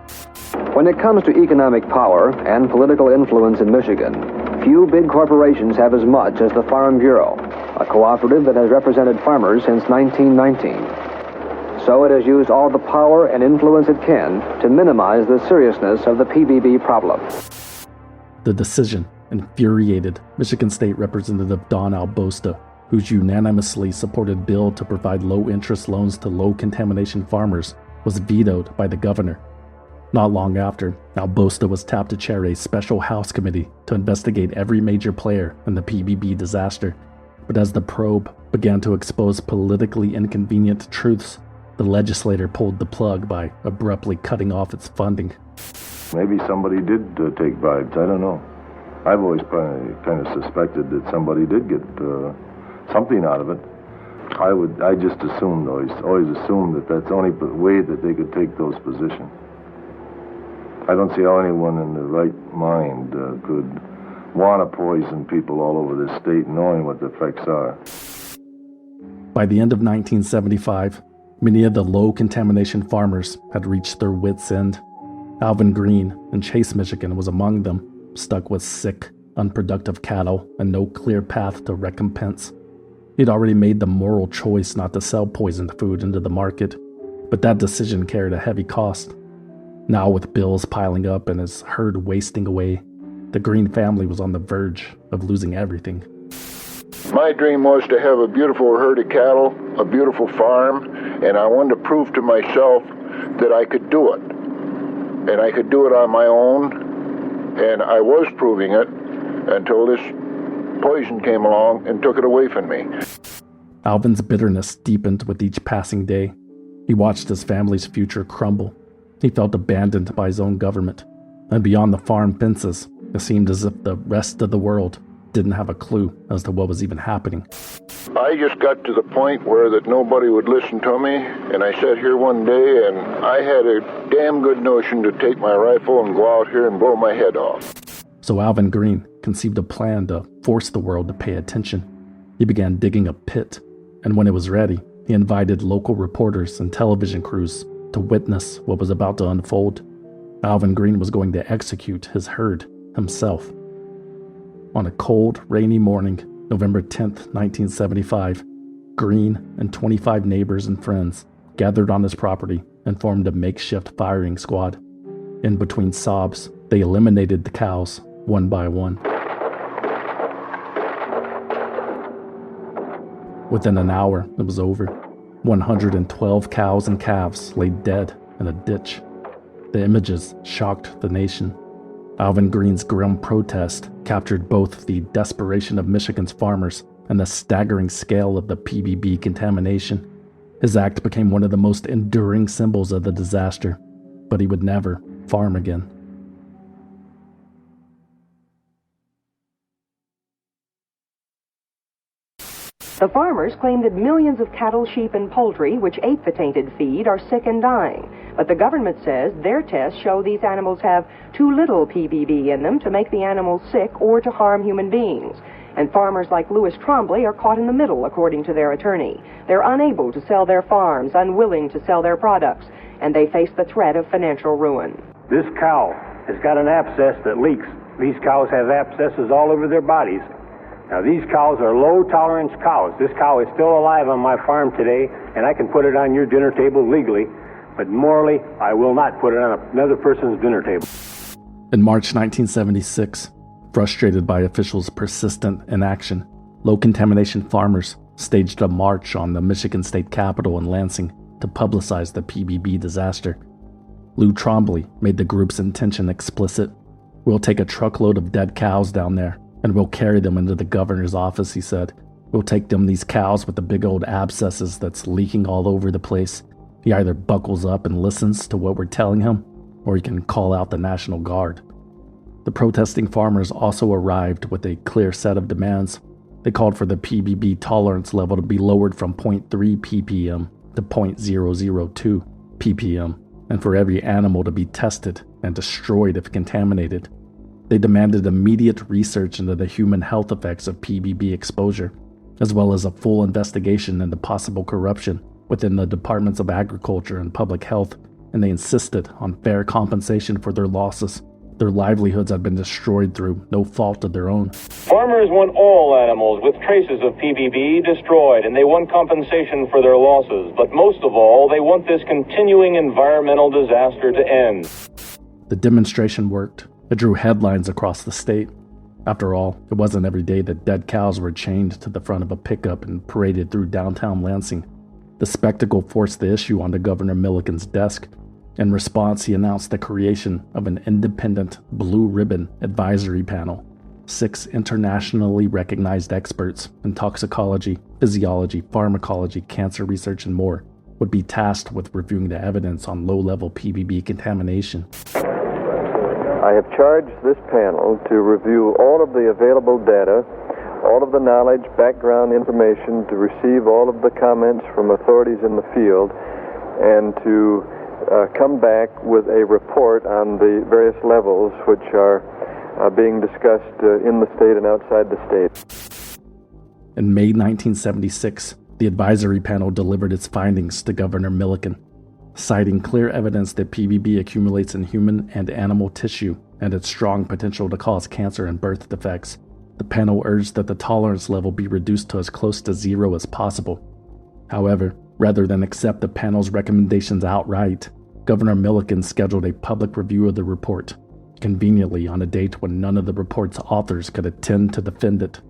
When it comes to economic power and political influence in Michigan, few big corporations have as much as the Farm Bureau, a cooperative that has represented farmers since 1919. So it has used all the power and influence it can to minimize the seriousness of the PBB problem. The decision infuriated Michigan State Representative Don Albosta, whose unanimously supported bill to provide low-interest loans to low-contamination farmers was vetoed by the governor. Not long after, Albosta was tapped to chair a special House committee to investigate every major player in the PBB disaster. But as the probe began to expose politically inconvenient truths, the legislator pulled the plug by abruptly cutting off its funding. Maybe somebody did take bribes. I don't know. I've always kind of suspected that somebody did get something out of it. I just assumed, always assumed that that's the only way that they could take those positions. I don't see how anyone in the right mind could want to poison people all over this state knowing what the effects are. By the end of 1975, many of the low-contamination farmers had reached their wits' end. Alvin Green in Chase, Michigan was among them, stuck with sick, unproductive cattle and no clear path to recompense. He'd already made the moral choice not to sell poisoned food into the market, but that decision carried a heavy cost. Now with bills piling up and his herd wasting away, the Green family was on the verge of losing everything. My dream was to have a beautiful herd of cattle, a beautiful farm, and I wanted to prove to myself that I could do it. And I could do it on my own, and I was proving it until this poison came along and took it away from me. Alvin's bitterness deepened with each passing day. He watched his family's future crumble. He felt abandoned by his own government. And beyond the farm fences, it seemed as if the rest of the world didn't have a clue as to what was even happening. I just got to the point where that nobody would listen to me, and I sat here one day and I had a damn good notion to take my rifle and go out here and blow my head off. So Alvin Green conceived a plan to force the world to pay attention. He began digging a pit, and when it was ready, he invited local reporters and television crews to witness what was about to unfold. Alvin Green was going to execute his herd himself. On a cold, rainy morning, November 10th, 1975, Green and 25 neighbors and friends gathered on his property and formed a makeshift firing squad. In between sobs, they eliminated the cows one by one. Within an hour, it was over. 112 cows and calves lay dead in a ditch. The images shocked the nation. Alvin Green's grim protest captured both the desperation of Michigan's farmers and the staggering scale of the PBB contamination. His act became one of the most enduring symbols of the disaster, but he would never farm again. The farmers claim that millions of cattle, sheep, and poultry which ate the tainted feed are sick and dying. But the government says their tests show these animals have too little PBB in them to make the animals sick or to harm human beings. And farmers like Louis Trombley are caught in the middle, according to their attorney. They're unable to sell their farms, unwilling to sell their products, and they face the threat of financial ruin. This cow has got an abscess that leaks. These cows have abscesses all over their bodies. Now, these cows are low-tolerance cows. This cow is still alive on my farm today, and I can put it on your dinner table legally, but morally, I will not put it on another person's dinner table. In March 1976, frustrated by officials' persistent inaction, low-contamination farmers staged a march on the Michigan State Capitol in Lansing to publicize the PBB disaster. Lou Trombley made the group's intention explicit. "We'll take a truckload of dead cows down there, and we'll carry them into the governor's office," he said. "We'll take them these cows with the big old abscesses that's leaking all over the place. He either buckles up and listens to what we're telling him, or he can call out the National Guard." The protesting farmers also arrived with a clear set of demands. They called for the PBB tolerance level to be lowered from 0.3 ppm to 0.002 ppm, and for every animal to be tested and destroyed if contaminated. They demanded immediate research into the human health effects of PBB exposure, as well as a full investigation into possible corruption within the Departments of Agriculture and Public Health, and they insisted on fair compensation for their losses. Their livelihoods had been destroyed through no fault of their own. Farmers want all animals with traces of PBB destroyed, and they want compensation for their losses. But most of all, they want this continuing environmental disaster to end. The demonstration worked. It drew headlines across the state. After all, it wasn't every day that dead cows were chained to the front of a pickup and paraded through downtown Lansing. The spectacle forced the issue onto Governor Milliken's desk. In response, he announced the creation of an independent blue ribbon advisory panel. 6 internationally recognized experts in toxicology, physiology, pharmacology, cancer research, and more would be tasked with reviewing the evidence on low-level PBB contamination. I have charged this panel to review all of the available data, all of the knowledge, background information, to receive all of the comments from authorities in the field, and to come back with a report on the various levels which are being discussed in the state and outside the state. In May 1976, the advisory panel delivered its findings to Governor Milliken. citing clear evidence that PBB accumulates in human and animal tissue and its strong potential to cause cancer and birth defects. The panel urged that the tolerance level be reduced to as close to zero as possible. However, rather than accept the panel's recommendations outright, Governor Milliken scheduled a public review of the report, conveniently on a date when none of the report's authors could attend to defend it.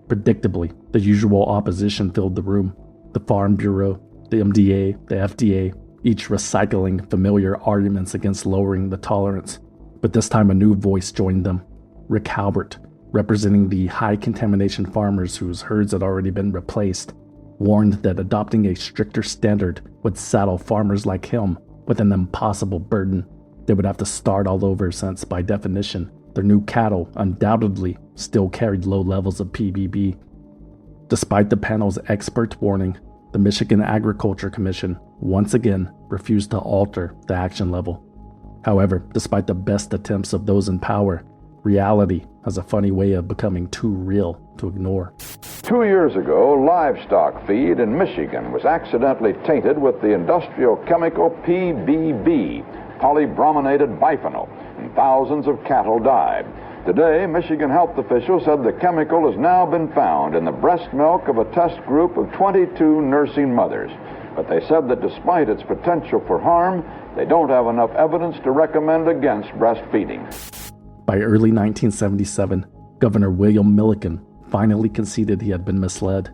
Predictably, the usual opposition filled the room. The Farm Bureau, the MDA, the FDA, each recycling familiar arguments against lowering the tolerance. But this time a new voice joined them. Rick Halbert, representing the high-contamination farmers whose herds had already been replaced, warned that adopting a stricter standard would saddle farmers like him with an impossible burden. They would have to start all over since, by definition, their new cattle undoubtedly still carried low levels of PBB. Despite the panel's expert warning, the Michigan Agriculture Commission once again refused to alter the action level. However, despite the best attempts of those in power, reality has a funny way of becoming too real to ignore. 2 years ago, livestock feed in Michigan was accidentally tainted with the industrial chemical PBB, polybrominated biphenyl, and thousands of cattle died. Today, Michigan health officials said the chemical has now been found in the breast milk of a test group of 22 nursing mothers. But they said that despite its potential for harm, they don't have enough evidence to recommend against breastfeeding. By early 1977, Governor William Milliken finally conceded he had been misled.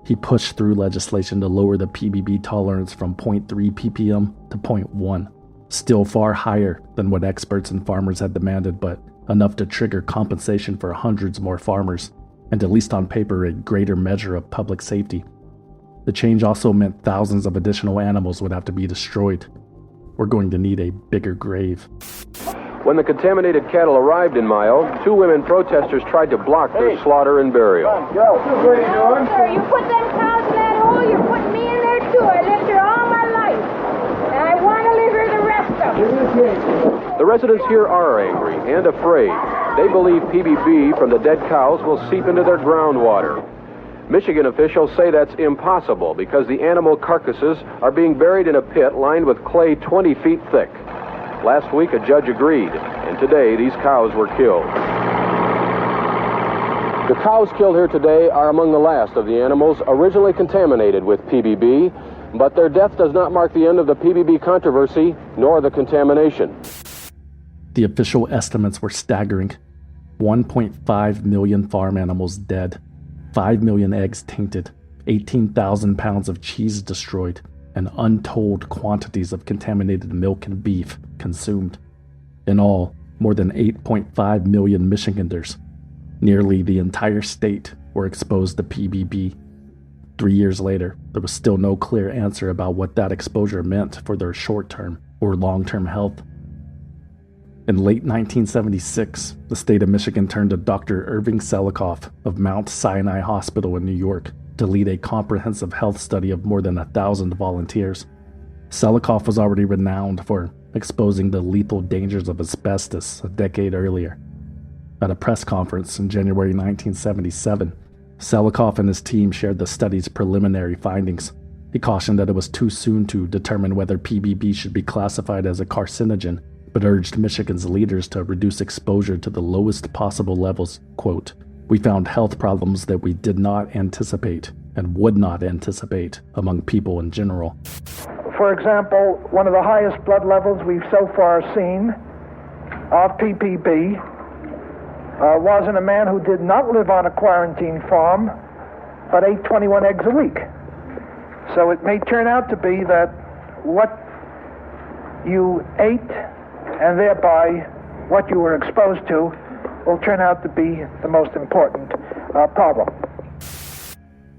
He pushed through legislation to lower the PBB tolerance from 0.3 ppm to 0.1, still far higher than what experts and farmers had demanded, but enough to trigger compensation for hundreds more farmers, and at least on paper a greater measure of public safety. The change also meant thousands of additional animals would have to be destroyed. We're going to need a bigger grave. When the contaminated cattle arrived in Mayo, 2 women protesters tried to block their slaughter and burial. No, sir, you put them cows in that hole, you're putting me in there too. I lived here all my life, and I want to live here the rest of it. The residents here are angry and afraid. They believe PBB from the dead cows will seep into their groundwater. Michigan officials say that's impossible because the animal carcasses are being buried in a pit lined with clay 20 feet thick. Last week, a judge agreed, and today these cows were killed. The cows killed here today are among the last of the animals originally contaminated with PBB, but their death does not mark the end of the PBB controversy, nor the contamination. The official estimates were staggering. 1.5 million farm animals dead, 5 million eggs tainted, 18,000 pounds of cheese destroyed, and untold quantities of contaminated milk and beef consumed. In all, more than 8.5 million Michiganders, nearly the entire state, were exposed to PBB. 3 years later, there was still no clear answer about what that exposure meant for their short-term or long-term health. In late 1976, the state of Michigan turned to Dr. Irving Selikoff of Mount Sinai Hospital in New York to lead a comprehensive health study of more than 1,000 volunteers. Selikoff was already renowned for exposing the lethal dangers of asbestos a decade earlier. At a press conference in January 1977, Selikoff and his team shared the study's preliminary findings. He cautioned that it was too soon to determine whether PBB should be classified as a carcinogen, but urged Michigan's leaders to reduce exposure to the lowest possible levels. Quote, "We found health problems that we did not anticipate and would not anticipate among people in general." For example, one of the highest blood levels we've so far seen of PBB was in a man who did not live on a quarantine farm, but ate 21 eggs a week. So it may turn out to be that what you ate and thereby what you were exposed to will turn out to be the most important problem.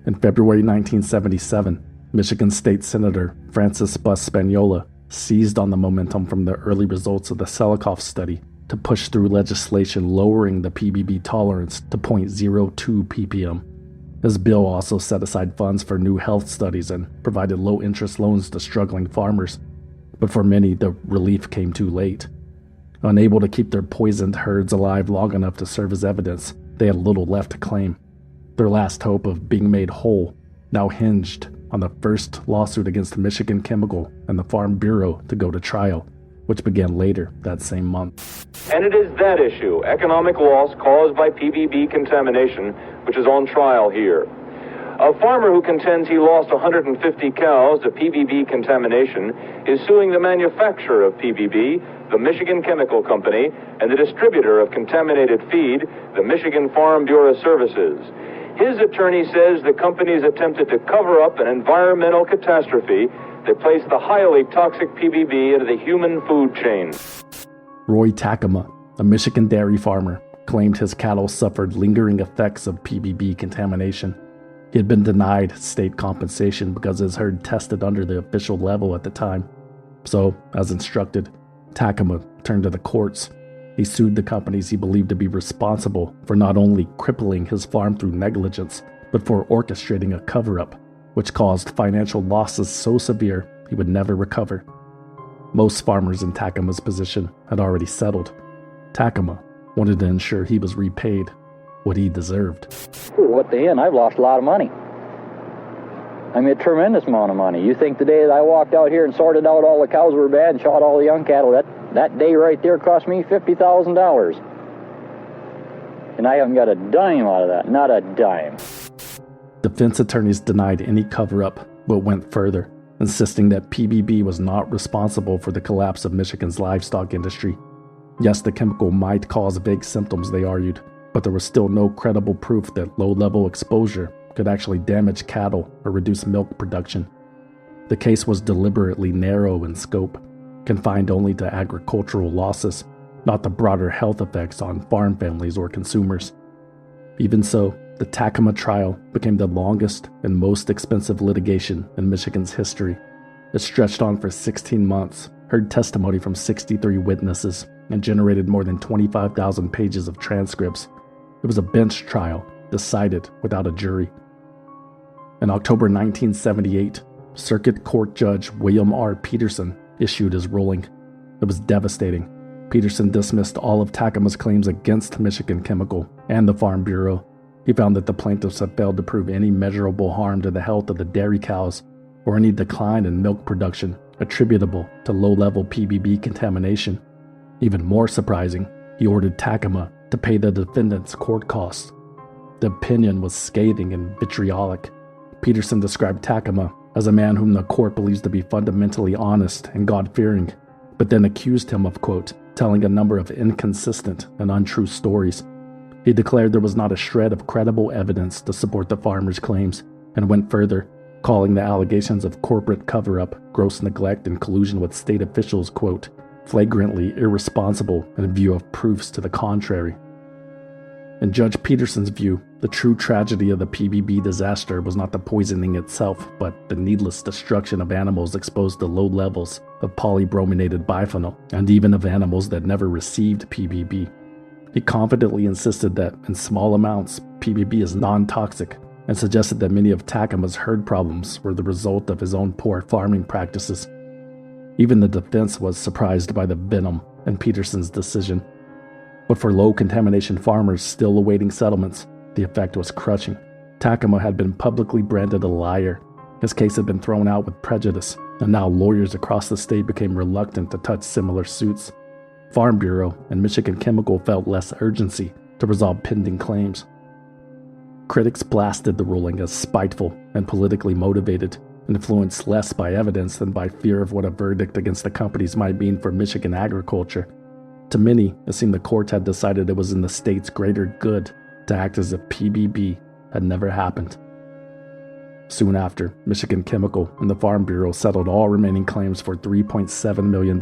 In February 1977, Michigan State Senator Francis Bus Spagnola seized on the momentum from the early results of the Selikoff study to push through legislation lowering the PBB tolerance to 0.02 ppm. His bill also set aside funds for new health studies and provided low-interest loans to struggling farmers. But for many, the relief came too late. Unable to keep their poisoned herds alive long enough to serve as evidence, they had little left to claim. Their last hope of being made whole now hinged on the first lawsuit against Michigan Chemical and the Farm Bureau to go to trial, which began later that same month. And it is that issue, economic loss caused by PBB contamination, which is on trial here. A farmer who contends he lost 150 cows to PBB contamination is suing the manufacturer of PBB, the Michigan Chemical Company, and the distributor of contaminated feed, the Michigan Farm Bureau Services. His attorney says the companies attempted to cover up an environmental catastrophe that placed the highly toxic PBB into the human food chain. Roy Takema, a Michigan dairy farmer, claimed his cattle suffered lingering effects of PBB contamination. He had been denied state compensation because his herd tested under the official level at the time. So, as instructed, Takema turned to the courts. He sued the companies he believed to be responsible for not only crippling his farm through negligence, but for orchestrating a cover-up, which caused financial losses so severe he would never recover. Most farmers in Takema's position had already settled. Takema wanted to ensure he was repaid what he deserved. At the end, I've lost a lot of money. I mean, a tremendous amount of money. You think the day that I walked out here and sorted out all the cows were bad and shot all the young cattle, that day right there cost me $50,000. And I haven't got a dime out of that, not a dime. Defense attorneys denied any cover-up, but went further, insisting that PBB was not responsible for the collapse of Michigan's livestock industry. Yes, the chemical might cause vague symptoms, they argued, but there was still no credible proof that low-level exposure could actually damage cattle or reduce milk production. The case was deliberately narrow in scope, confined only to agricultural losses, not the broader health effects on farm families or consumers. Even so, the Takema trial became the longest and most expensive litigation in Michigan's history. It stretched on for 16 months, heard testimony from 63 witnesses, and generated more than 25,000 pages of transcripts. It was a bench trial, decided without a jury. In October 1978, Circuit Court Judge William R. Peterson issued his ruling. It was devastating. Peterson dismissed all of Takema's claims against Michigan Chemical and the Farm Bureau. He found that the plaintiffs had failed to prove any measurable harm to the health of the dairy cows or any decline in milk production attributable to low-level PBB contamination. Even more surprising, he ordered Takema to pay the defendants' court costs. The opinion was scathing and vitriolic. Peterson described Takema as a man whom the court believes to be fundamentally honest and God-fearing, but then accused him of, quote, telling a number of inconsistent and untrue stories. He declared there was not a shred of credible evidence to support the farmer's claims, and went further, calling the allegations of corporate cover-up, gross neglect, and collusion with state officials, quote, flagrantly irresponsible in view of proofs to the contrary. In Judge Peterson's view, the true tragedy of the PBB disaster was not the poisoning itself, but the needless destruction of animals exposed to low levels of polybrominated biphenyl, and even of animals that never received PBB. He confidently insisted that, in small amounts, PBB is non-toxic, and suggested that many of Takema's herd problems were the result of his own poor farming practices. Even the defense was surprised by the venom in Peterson's decision. But for low-contamination farmers still awaiting settlements, the effect was crushing. Takema had been publicly branded a liar. His case had been thrown out with prejudice, and now lawyers across the state became reluctant to touch similar suits. Farm Bureau and Michigan Chemical felt less urgency to resolve pending claims. Critics blasted the ruling as spiteful and politically motivated, influenced less by evidence than by fear of what a verdict against the companies might mean for Michigan agriculture. To many, it seemed the court had decided it was in the state's greater good to act as if PBB had never happened. Soon after, Michigan Chemical and the Farm Bureau settled all remaining claims for $3.7 million.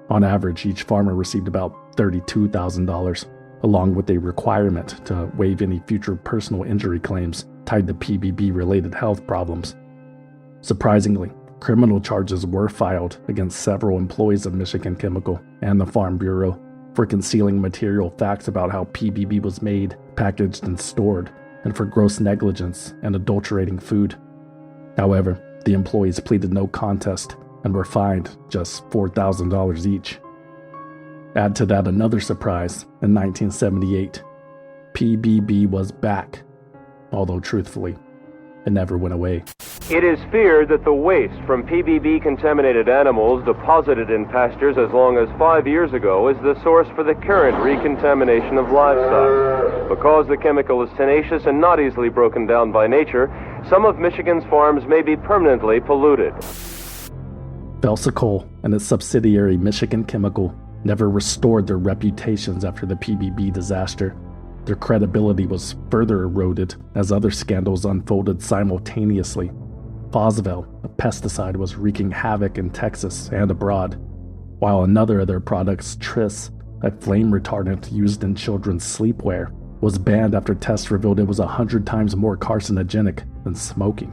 On average, each farmer received about $32,000, along with a requirement to waive any future personal injury claims tied to PBB-related health problems. Surprisingly, criminal charges were filed against several employees of Michigan Chemical and the Farm Bureau for concealing material facts about how PBB was made, packaged, and stored, and for gross negligence and adulterating food. However, the employees pleaded no contest and were fined just $4,000 each. Add to that another surprise in 1978. PBB was back, although truthfully, it never went away. It is feared that the waste from PBB-contaminated animals deposited in pastures as long as 5 years ago is the source for the current recontamination of livestock. Because the chemical is tenacious and not easily broken down by nature, some of Michigan's farms may be permanently polluted. Velsicol and its subsidiary Michigan Chemical never restored their reputations after the PBB disaster. Their credibility was further eroded as other scandals unfolded simultaneously. Phosvel, a pesticide, was wreaking havoc in Texas and abroad, while another of their products, Tris, a flame retardant used in children's sleepwear, was banned after tests revealed it was 100 times more carcinogenic than smoking.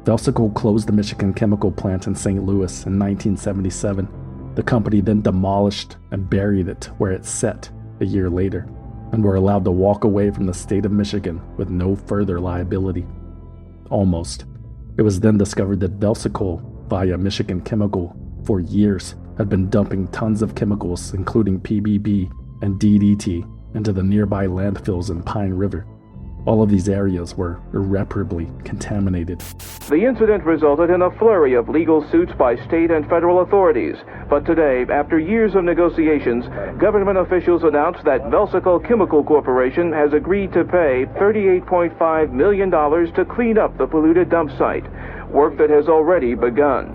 Velsicol closed the Michigan Chemical plant in St. Louis in 1977. The company then demolished and buried it where it sat a year later, and were allowed to walk away from the state of Michigan with no further liability. Almost. It was then discovered that Velsicol, via Michigan Chemical, for years had been dumping tons of chemicals, including PBB and DDT, into the nearby landfills in Pine River. All of these areas were irreparably contaminated. The incident resulted in a flurry of legal suits by state and federal authorities. But today, after years of negotiations, government officials announced that Velsicol Chemical Corporation has agreed to pay $38.5 million to clean up the polluted dump site, work that has already begun.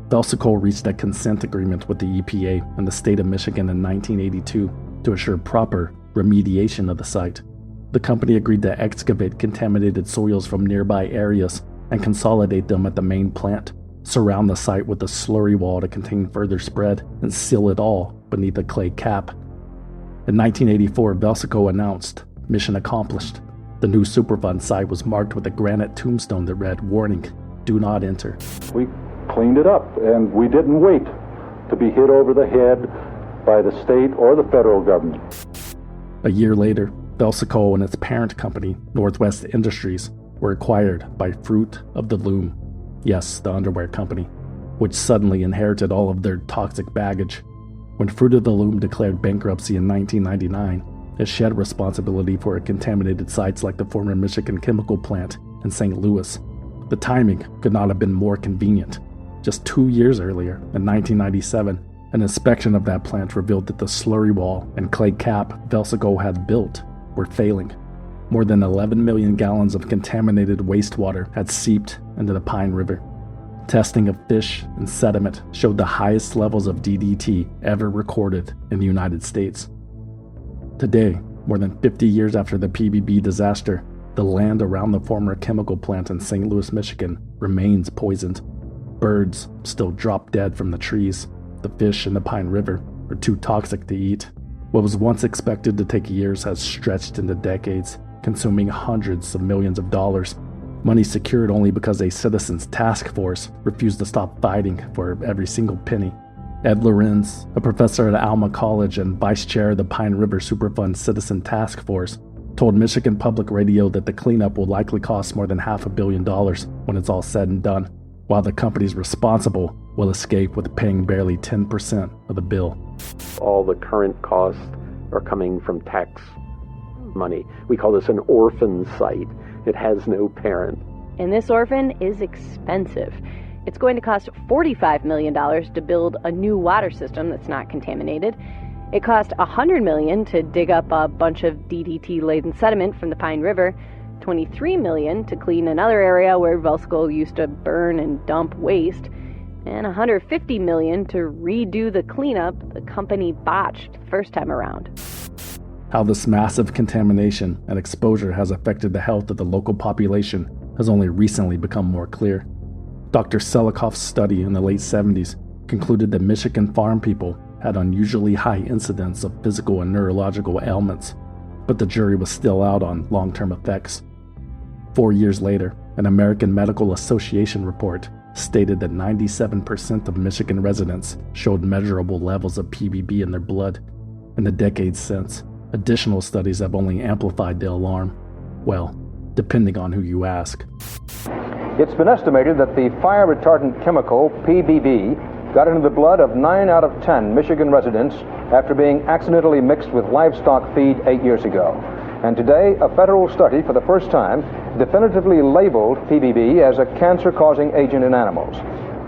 Velsicol reached a consent agreement with the EPA and the state of Michigan in 1982 to assure proper remediation of the site. The company agreed to excavate contaminated soils from nearby areas and consolidate them at the main plant, surround the site with a slurry wall to contain further spread, and seal it all beneath a clay cap. In 1984, Velsicol announced, mission accomplished. The new Superfund site was marked with a granite tombstone that read, "Warning, do not enter." We cleaned it up, and we didn't wait to be hit over the head by the state or the federal government. A year later, Velsicol and its parent company, Northwest Industries, were acquired by Fruit of the Loom, yes, the underwear company, which suddenly inherited all of their toxic baggage. When Fruit of the Loom declared bankruptcy in 1999, it shed responsibility for contaminated sites like the former Michigan Chemical plant in St. Louis. The timing could not have been more convenient. Just 2 years earlier, in 1997, an inspection of that plant revealed that the slurry wall and clay cap Velsicol had built were failing. More than 11 million gallons of contaminated wastewater had seeped into the Pine River. Testing of fish and sediment showed the highest levels of DDT ever recorded in the United States. Today, more than 50 years after the PBB disaster, the land around the former chemical plant in St. Louis, Michigan, remains poisoned. Birds still drop dead from the trees. The fish in the Pine River are too toxic to eat. What was once expected to take years has stretched into decades, consuming hundreds of millions of dollars. Money secured only because a citizens' task force refused to stop fighting for every single penny. Ed Lorenz, a professor at Alma College and vice chair of the Pine River Superfund Citizen Task Force, told Michigan Public Radio that the cleanup will likely cost more than $500 million when it's all said and done, while the companies responsible will escape with paying barely 10% of the bill. All the current costs are coming from tax money. We call this an orphan site. It has no parent. And this orphan is expensive. It's going to cost $45 million to build a new water system that's not contaminated. It cost $100 million to dig up a bunch of DDT-laden sediment from the Pine River, $23 million to clean another area where Velsicol used to burn and dump waste, and $150 million to redo the cleanup the company botched the first time around. How this massive contamination and exposure has affected the health of the local population has only recently become more clear. Dr. Selikoff's study in the late 70s concluded that Michigan farm people had unusually high incidence of physical and neurological ailments, but the jury was still out on long-term effects. 4 years later, an American Medical Association report stated that 97% of Michigan residents showed measurable levels of PBB in their blood. In the decades since, additional studies have only amplified the alarm. Well, depending on who you ask. It's been estimated that the fire retardant chemical PBB got into the blood of 9 out of 10 Michigan residents after being accidentally mixed with livestock feed 8 years ago. And today, a federal study for the first time definitively labeled PBB as a cancer-causing agent in animals.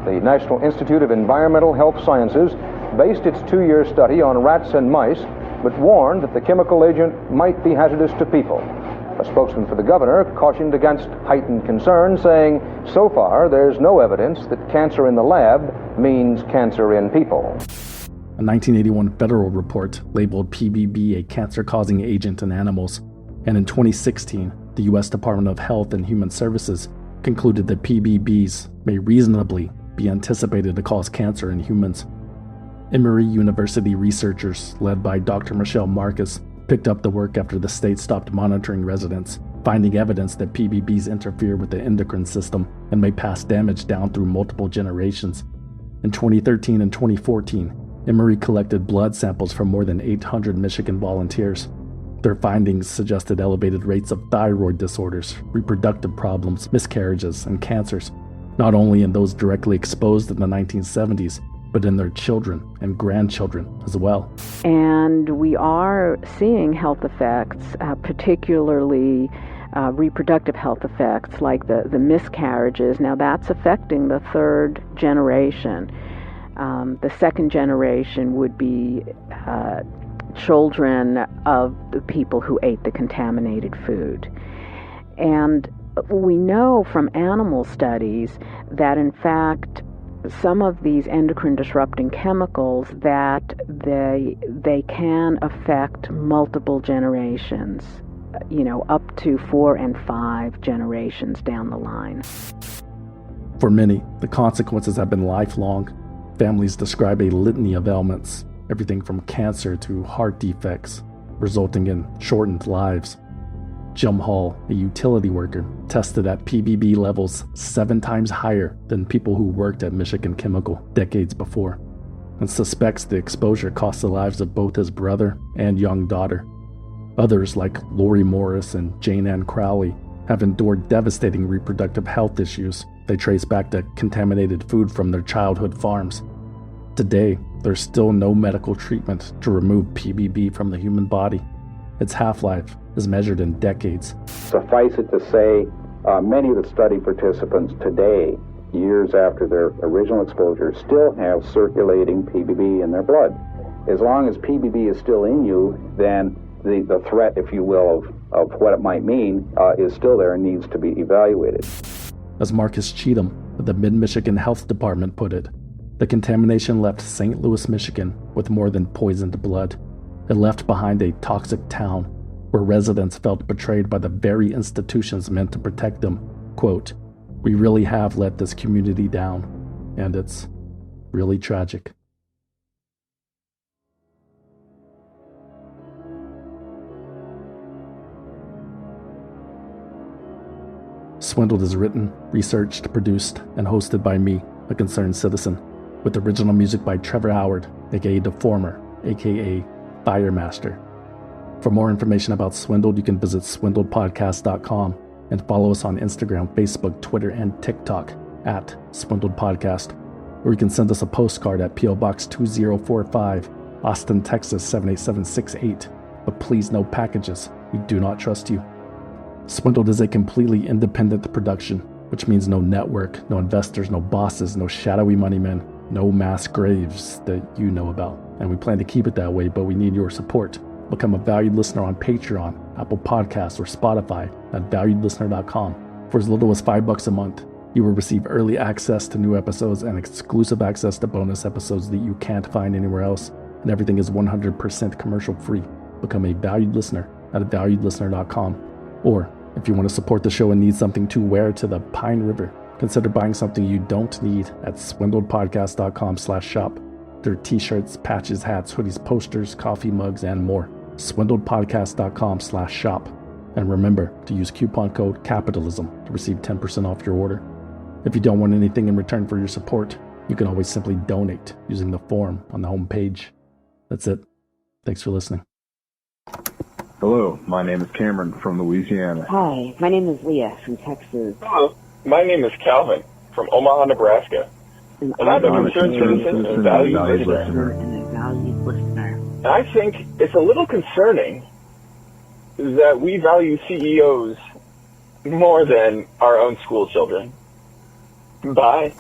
The National Institute of Environmental Health Sciences based its 2-year study on rats and mice, but warned that the chemical agent might be hazardous to people. A spokesman for the governor cautioned against heightened concern, saying, so far, there's no evidence that cancer in the lab means cancer in people. A 1981 federal report labeled PBB a cancer-causing agent in animals, and in 2016, the U.S. Department of Health and Human Services concluded that PBBs may reasonably be anticipated to cause cancer in humans. Emory University researchers, led by Dr. Michelle Marcus, picked up the work after the state stopped monitoring residents, finding evidence that PBBs interfere with the endocrine system and may pass damage down through multiple generations. In 2013 and 2014, Emory collected blood samples from more than 800 Michigan volunteers. Their findings suggested elevated rates of thyroid disorders, reproductive problems, miscarriages, and cancers, not only in those directly exposed in the 1970s, but in their children and grandchildren as well. And we are seeing health effects, particularly reproductive health effects like the miscarriages. Now that's affecting the third generation. The second generation would be children of the people who ate the contaminated food. And we know from animal studies that in fact some of these endocrine disrupting chemicals that they can affect multiple generations, up to 4 and 5 generations down the line. For many, the consequences have been lifelong. Families describe a litany of ailments, everything from cancer to heart defects, resulting in shortened lives. Jim Hall, a utility worker, tested at PBB levels 7 times higher than people who worked at Michigan Chemical decades before, and suspects the exposure cost the lives of both his brother and young daughter. Others, like Lori Morris and Jane Ann Crowley, have endured devastating reproductive health issues they trace back to contaminated food from their childhood farms. Today, there's still no medical treatment to remove PBB from the human body. Its half-life is measured in decades. Suffice it to say, many of the study participants today, years after their original exposure, still have circulating PBB in their blood. As long as PBB is still in you, then the threat, if you will, of what it might mean is still there and needs to be evaluated. As Marcus Cheatham of the Mid-Michigan Health Department put it, the contamination left St. Louis, Michigan with more than poisoned blood. It left behind a toxic town where residents felt betrayed by the very institutions meant to protect them. Quote, "We really have let this community down, and it's really tragic." Swindled is written, researched, produced, and hosted by me, a concerned citizen, with original music by Trevor Howard, aka Deformer, aka Firemaster. For more information about Swindled, you can visit swindledpodcast.com and follow us on Instagram, Facebook, Twitter, and TikTok at Swindled Podcast. Or you can send us a postcard at P.O. Box 2045, Austin, Texas 78768. But please, no packages. We do not trust you. Swindled is a completely independent production, which means no network, no investors, no bosses, no shadowy money men, no mass graves that you know about. And we plan to keep it that way, but we need your support. Become a valued listener on Patreon, Apple Podcasts, or Spotify at valuedlistener.com. For as little as $5 a month, you will receive early access to new episodes and exclusive access to bonus episodes that you can't find anywhere else. And everything is 100% commercial free. Become a valued listener at valuedlistener.com. Or if you want to support the show and need something to wear to the Pine River, consider buying something you don't need at swindledpodcast.com/shop. There are t-shirts, patches, hats, hoodies, posters, coffee mugs, and more. swindledpodcast.com/shop. And remember to use coupon code CAPITALISM to receive 10% off your order. If you don't want anything in return for your support, you can always simply donate using the form on the home page. That's it. Thanks for listening. Hello, my name is Cameron from Louisiana. Hi, my name is Leah from Texas. Hello, my name is Calvin from Omaha, Nebraska. And I'm a concerned citizen and valued listener. And I think it's a little concerning that we value CEOs more than our own school children. Bye.